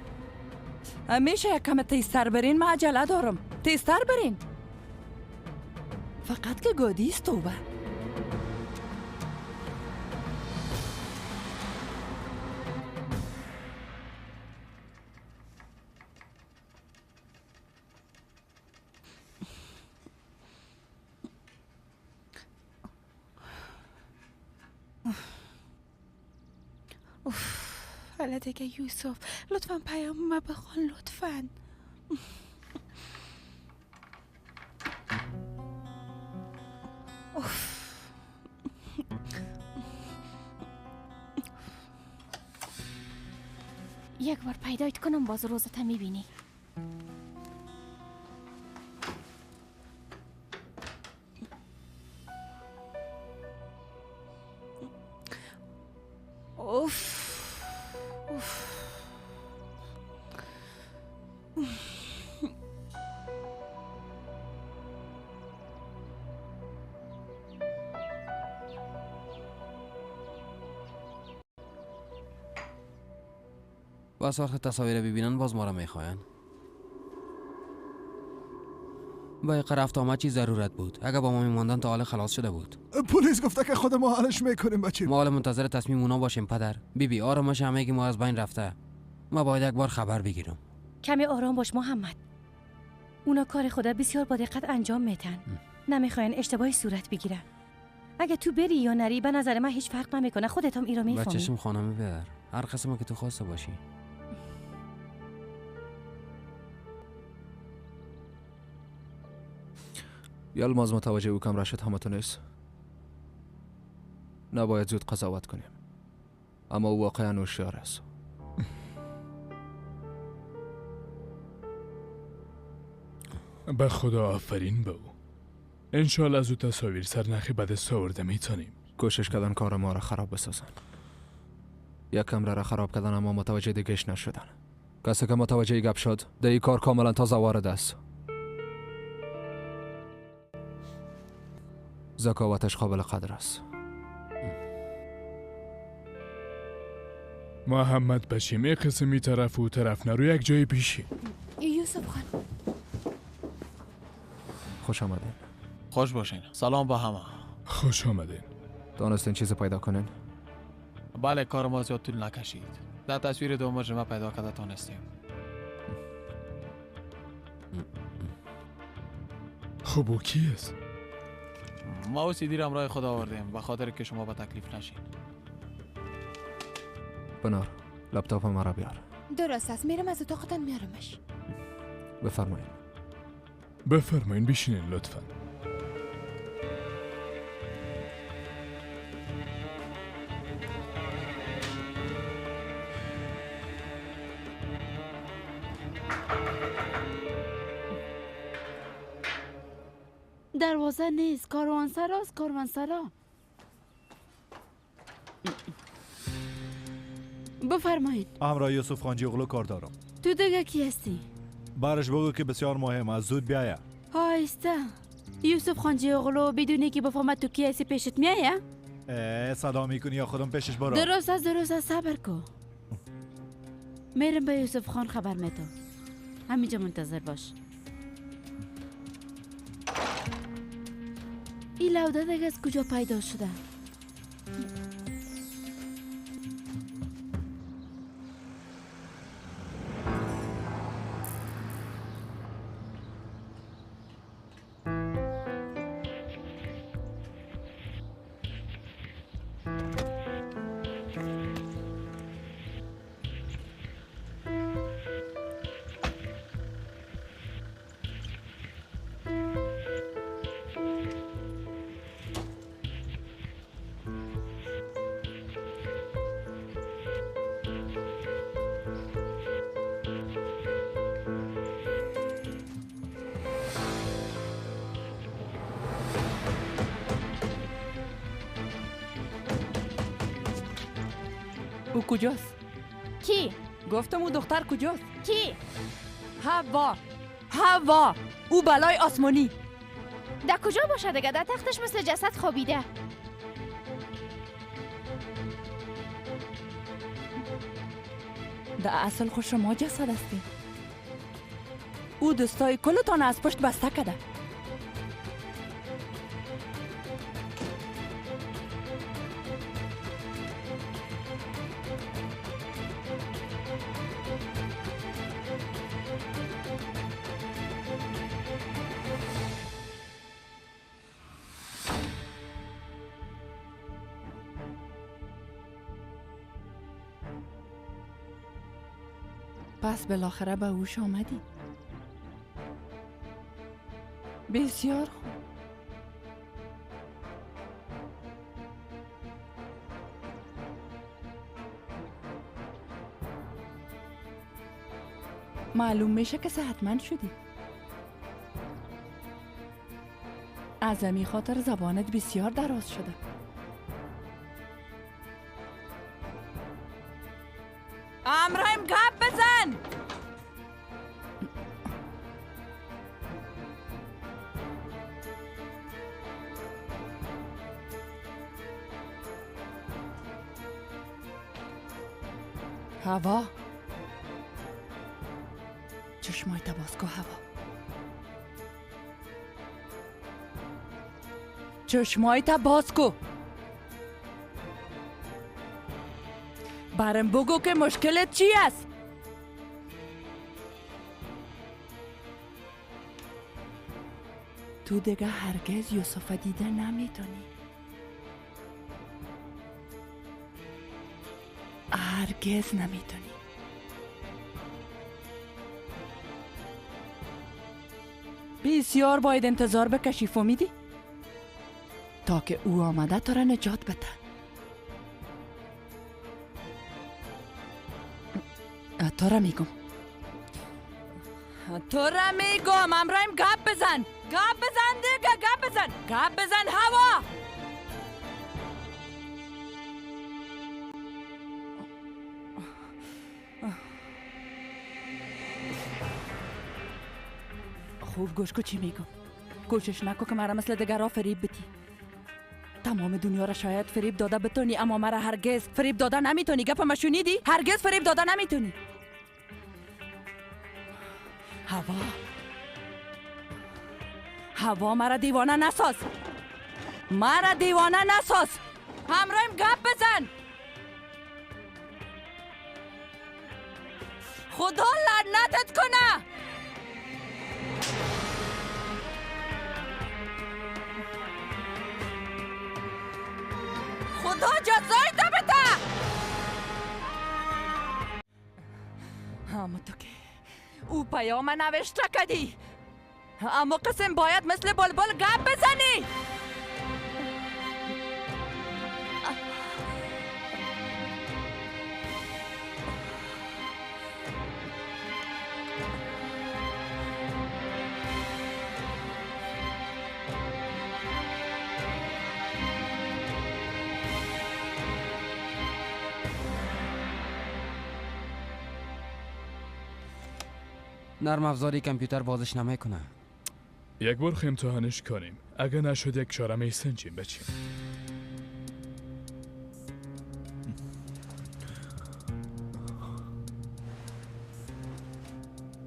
همیشه یک کم تیزتر برین، من عجله دارم. تیزتر برین. فقط که گودی است توبه. حالا دیگه یوسف لطفاً پیام ما بخون لطفاً. یک بار پیدایت کنم باز روزت میبینی. بس وقت تصاویر ببینن باز ما را میخواین. با یک رفت آمد چی ضرورت بود؟ اگه با ما میماندن تا حال خلاص شده بود. پلیس گفته که خود ما حلش میکنیم بچه. ما حالا منتظر تصمیم اونا باشیم پدر. بیبی آرامش همه که ما از بین رفته. ما باید یک بار خبر بگیرم. کمی آرام باش محمد. اونا کار خدا بسیار با دقت انجام میتن. نمیخواین اشتباهی صورت بگیره. اگه تو بری یا نری به نظر من هیچ فرق نمیکنه. خودت هم ایرو میفهمی. بچه‌شم خانم بیار. هر قسمه که تو خواسته باشی. یلماز متوجه او کم رشد همتون نیست. نباید زود قضاوت کنیم، اما او واقعا هوشیار است. به خدا آفرین به او. انشالله از او تصاویر سرنخی به دست آورده میتونیم. کوشش کردن کار ما را خراب بسازن. یک کمره را خراب کردن اما متوجه دیگهش نشدن. کسی که متوجه گپ شد ده ای کار کاملا تازه وارد است. ذکاوتش قابل قدر است. محمد بشیم یک قسمی طرف و طرف نرو یک جای پیشی. یوسف خان خوش آمدین. خوش باشین. سلام با همه. خوش آمدین. دانستین چیز پیدا کنین؟ بله کار ما زیاد طول نکشید. در تصویر دوم ما پیدا کرده تانستیم. خب او کی است؟ ما و سیدی را همراه خدا آوردیم به خاطر که شما به تکلیف نشین. بنار لپتاپ مرا بیار. درست است، میرم از اتاقتان میارمش. بفرمایید. بفرمایین بشینین لطفاً. دروازه نیست، کاروانسراست. کاروانسرا. بفرمایید. همراه یوسف خانجی اغلو کار دارم. تو دیگه کی هستی؟ برش بگو که بسیار مهم است، زود بیاید. آیسته. یوسف خانجی اغلو بدونی که بفهمد تو کی هستی پیشت میایه؟ صدا میکنی یا خودم پیشش برم؟ درست است صبر کو. میرم به یوسف خان خبر میدم. همینجا منتظر باش. این لوده دیگه از کجا پیدا شده؟ او کجاست؟ کی؟ گفتم او دختر کجاست؟ کی؟ هوا او بلای آسمانی. در کجا باشه دیگه؟ در تختش مثل جسد خوابیده. در اصل خود شما جسد هستی. او دستای کلتان از پشت بسته کده. پس بالاخره به هوش آمدی. بسیار خوب. معلوم میشه که صحتمند شدی. از همین خاطر زبانت بسیار دراز شده. امرایم گپ بزن. هوا چشمایت باز کو. هوا چشمایت باز کو. برم بگو که مشکلت چی است؟ تو دیگه هرگز یوسف دیده نمیتونی. هرگز نمیتونی. بسیار باید انتظار بکشی، فهمیدی؟ تا که او آمده تو را نجات بده. تو را میگم امرایم گپ بزن. گپ بزن دیگه. گپ بزن هوا. خوب گوش کو چی میگم. کوشش نکو که مرا مثل دگرها فریب بدی. تمام دنیا را شاید فریب داده بتونی، اما مرا هرگز فریب داده نمیتونی. گپم شنیدی؟ هرگز فریب داده نمیتونی. هوا مرا دیوانه نساز. همراهیم گپ بزن. خدا لعنتت کنه. خدا جزای دبته. اما تو که او پیام نوشته کدی، اما قسم باید مثل بلبل گپ بزنی. نرم افزاری کامپیوتر بازش نمیکنه. یک بار امتحانش کنیم. اگه نشد یک چاره میسنجیم بچیم.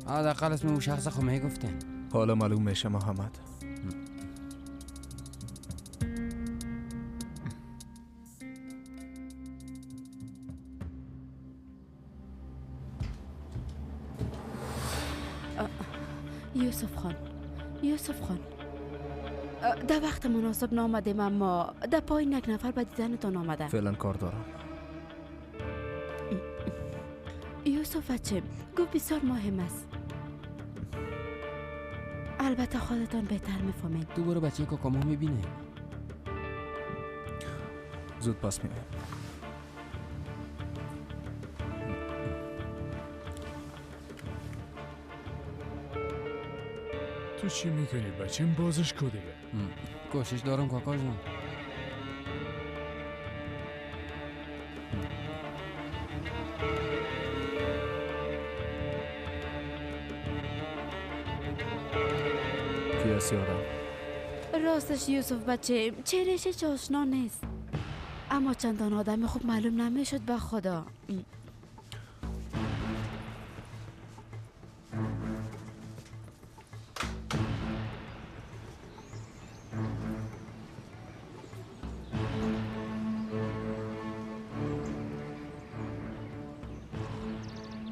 حداقل اسم اون شخص خو میگفتین. حالا معلوم میشه محمد. یوسف خان در وقت مناسب نامدیم، اما در پایین یک نفر به دیدنتان آمده. فعلا کار دارم. یوسف بچه گفت بسیار مهم است. البته خودتان بهتر میفهمید. تو برو بچه که کامو میبینه. زود پس میایم. تو چی میکنی بچیم؟ بازش کدیه. کوشش دارم کاکا جان. کی هستی آدم؟ راستش یوسف بچه چهرهش هیچ آشنا نیست، اما چندان آدم خوب معلوم نمیشد به خدا.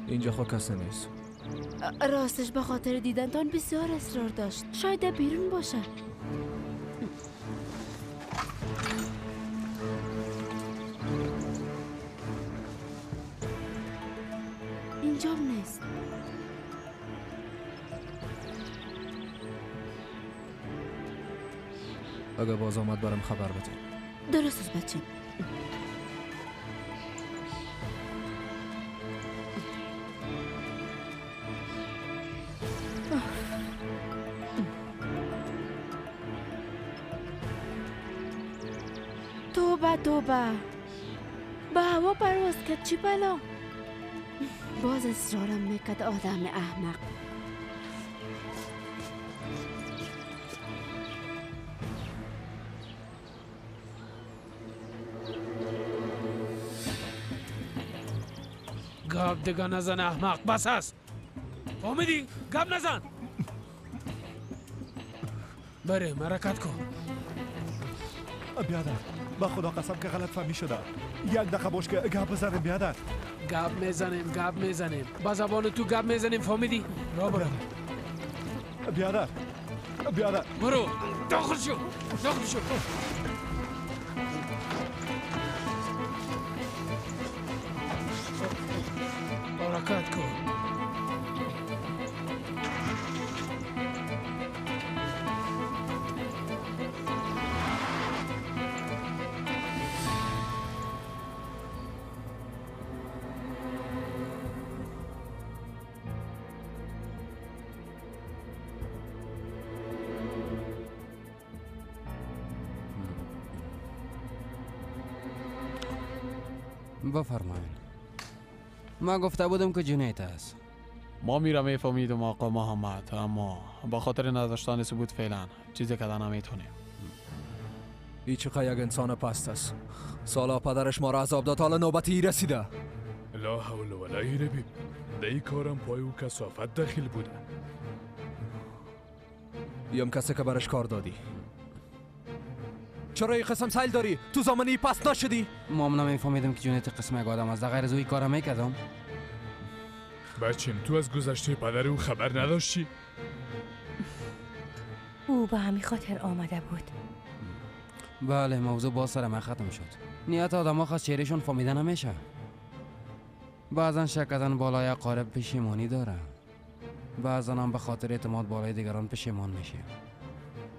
اینجا خود کسی نیست. راستش به خاطر دیدنتان بسیار اصرار داشت. شاید بیرون باشه. اینجام نیست. اگه باز آمد برام خبر بده. درست است بچه. توبه به هوا پرواز کرد. چی بلا؟ باز اصرارم میکرد آدم احمق. گاب دیگه نزن احمق. بس هست. فهمیدی؟ گاب نزن. بره مرکت کن. بیادر با خدا قسم که غلط فهمی شده. یک دقیقه باش که گپ بزنیم بیادر. گپ میزنیم با زبان تو گپ میزنیم. فهمیدی؟ را برو. بیادر برو داخل شو. حرکت کن. بفرمایید. ما گفته بودم که جنایت است. ما میرم میفهمیدم آقا محمد، اما با خاطر نداشتن ثبوت فعلا چیزی که نمیتونیم. ای چقدر یک انسان پست است. سالا پدرش ما را عذاب داد، حالا نوبت ای رسیده. لا حول ولا ربی. در این کارم پای او کثافت داخل بوده. یم کسی که برش کار دادی. چرا این قسم سیل داری؟ تو زمانی پست نشدی؟ ما هم نمیفهمیدم که جنایت قسم یک آدم از غیر از اوی کارم میکردم. بچیم تو از گذشته پدر او خبر نداشتی؟ او به همین خاطر آمده بود. بله موضوع باز سر من ختم شد. نیت آدم ها از چهرهشون فهمیده نمیشه. بعضا شک کردن بالای اقارب پشیمانی داره، بعضا هم به خاطر اعتماد بالای دیگران پشیمان میشه.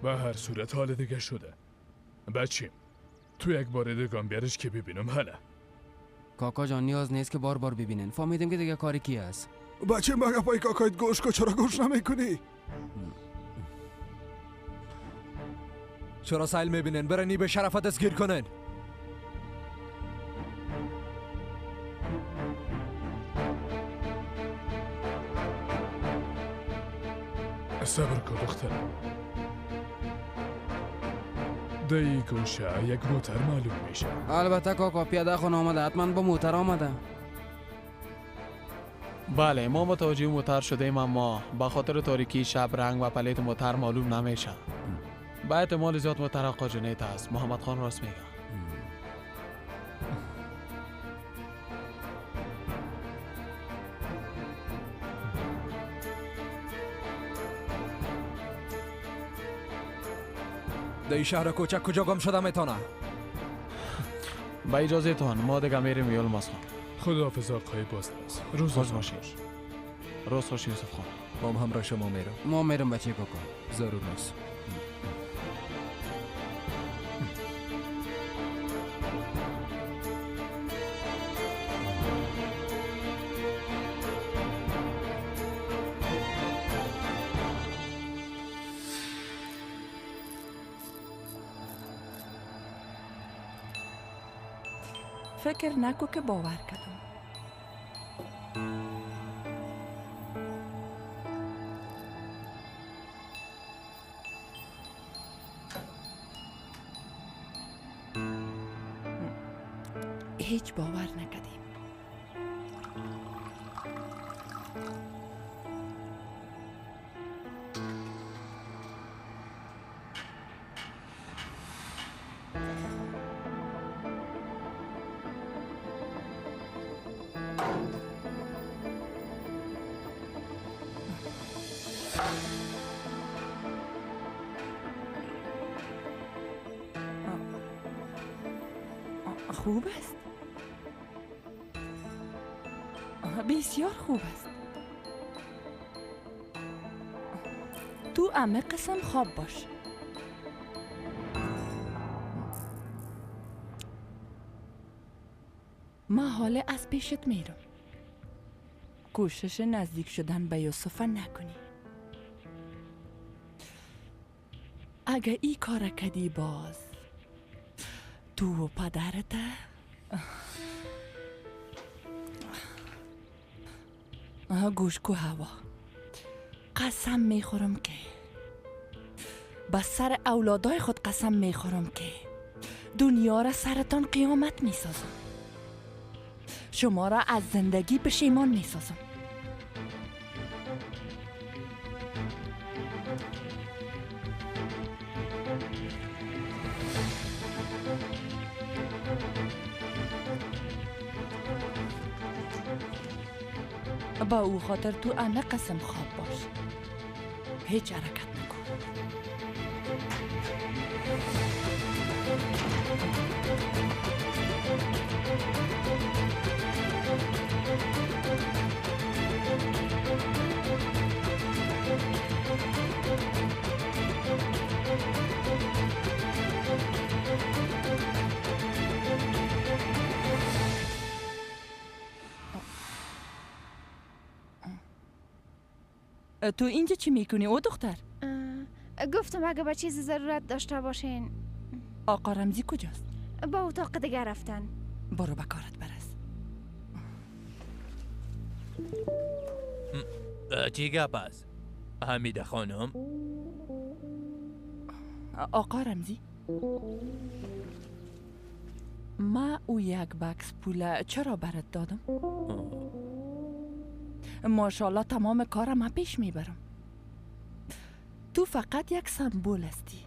به هر صورت حال دیگه شده. بچیم تو یک بار دیگه بیارش که ببینم حالا. کاکا جان نیاز نیست که بار بار ببینین. فهمیدیم که دیگه کاری کی است. بچه مگه پای کاکایت گوش کو، چرا گوش نمیکنی؟ چرا سایل میبینین؟ برنی به شرفت دستگیر کنین. صبر کن دخترم. دایی گوشه یک موتر معلوم میشه. البته کاکا پیاده خونه آمده، حتما با موتر آمده. بله ما متوجه موتر شده ایم، اما به خاطر تاریکی شب رنگ و پلیت موتر معلوم نمیشه. با احتمال زیاد موتر آقا جنیت است. محمد خان راست میگه. در شهر کوچک کجا گم شده میتونه؟ با اجازه تان ما دیگه میریم یول ماسخان. خداحافظ آقای بازناز. روز باشی. روز خوش یوسف خان. ما هم همراه شما میرم. ما میرم بچه کاکا. ضرور نیست. فکر نکو که باور کردم. هیچ باور نکردیم. خوب است. بسیار خوب است. تو همه قسم خواب باش. ما حالا از پیشت میرم. کوشش نزدیک شدن به یوسف نکنی. اگه ای کار کردی باز تو و پدرت گوش کو هوا، قسم میخورم که به سر اولادای خود قسم میخورم که دنیا را سرتان قیامت میسازم، شما را از زندگی پشیمان میسازم. با او خاطر تو همه قسم خواب باش. هیچ حرکت نکن. تو اینجا چی میکنی او دختر؟ گفتم اگه به چیزی ضرورت داشته باشین. آقا رمزی کجاست؟ با اتاق دیگه رفتن. برو به کارت برس. چی گپ است؟ حمیده خانم؟ آقا رمزی ما او یک بکس پول چرا برات دادم؟ ماشاءالله تمام کارم من پیش میبرم. تو فقط یک سمبول هستی.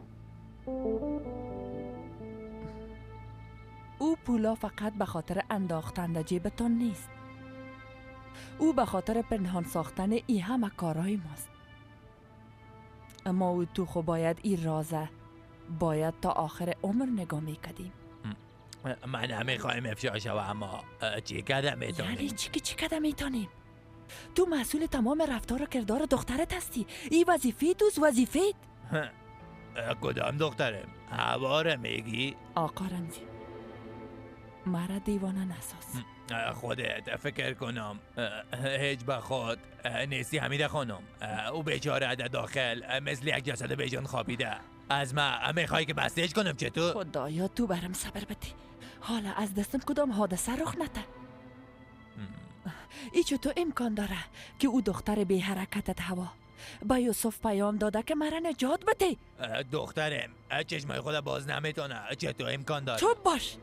او پولا فقط به خاطر انداختن در جیبتان نیست. او به خاطر پنهان ساختن ای همه کارهای ماست. اما او تو خو باید این رازه باید تا آخر عمر نگاه میکردیم. من نمیخوایم افشا شو، اما چی کدم میتونیم؟ یعنی چی کدم میتونیم؟ تو مسئول تمام رفتار و کردار دخترت هستی. این وظیفه دوست وظیفه. کدام دخترم؟ هواره میگی؟ آقا رمزی مرا دیوانه نساز. خودت فکر کنم هیچ بخواد نیستی حمیده خانم. او بیچاره در داخل مثل یک جسد بیجان خوابیده. از من میخوای که بستش کنم چطور؟ خدایا تو برم صبر بدی. حالا از دستم کدام حادثه رخ نده. ای چطور امکان داره که او دختر بی حرکتت هوا با یوسف پیام داده که مرا نجات بده؟ دخترم چشمای خود باز نمیتونه. چطور امکان داره؟ چوب باش.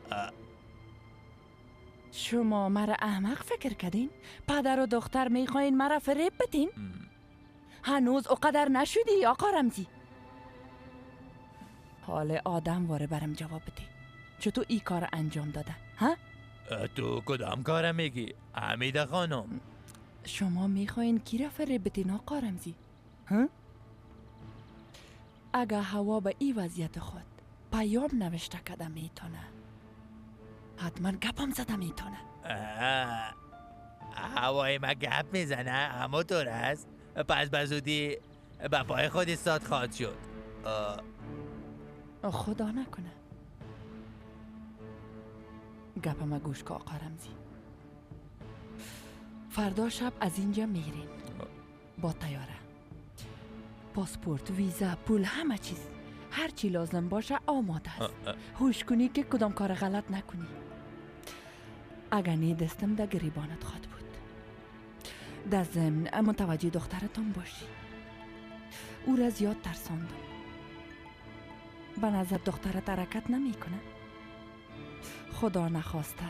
شما مرا احمق فکر کردین؟ پدر و دختر میخواین مرا فریب بدین؟ هنوز اقدر نشدی آقا رمزی. حال آدم واره برم جواب بده. چطور ای کار انجام داده؟ ها؟ تو کدام کار میگی؟ حمیده خانم شما میخواین کی را فریب بدین آقا رمزی؟ ها؟ اگه هوا به ای وضعیت خود پیام نوشته کده میتونه، حتما گپم زده میتونه. هوای ما گپ میزنه اما طور است. پس بزودی به پای خود استاد خواهد شد. خدا نکنه. گپم گوش که آقا رمزی. فردا شب از اینجا میرین با طیاره. پاسپورت، ویزا، پول، همه چیز هر چی لازم باشه آماده است. هوش کنی که کدام کار غلط نکنی. اگر نی دستم در گریبانت خواد بود. در ضمن متوجه دخترتان باشی. او را زیاد ترساندم. به نظر دخترت حرکت نمی کنه. خدا نخواسته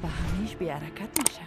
به همیش بی حرکت میشه.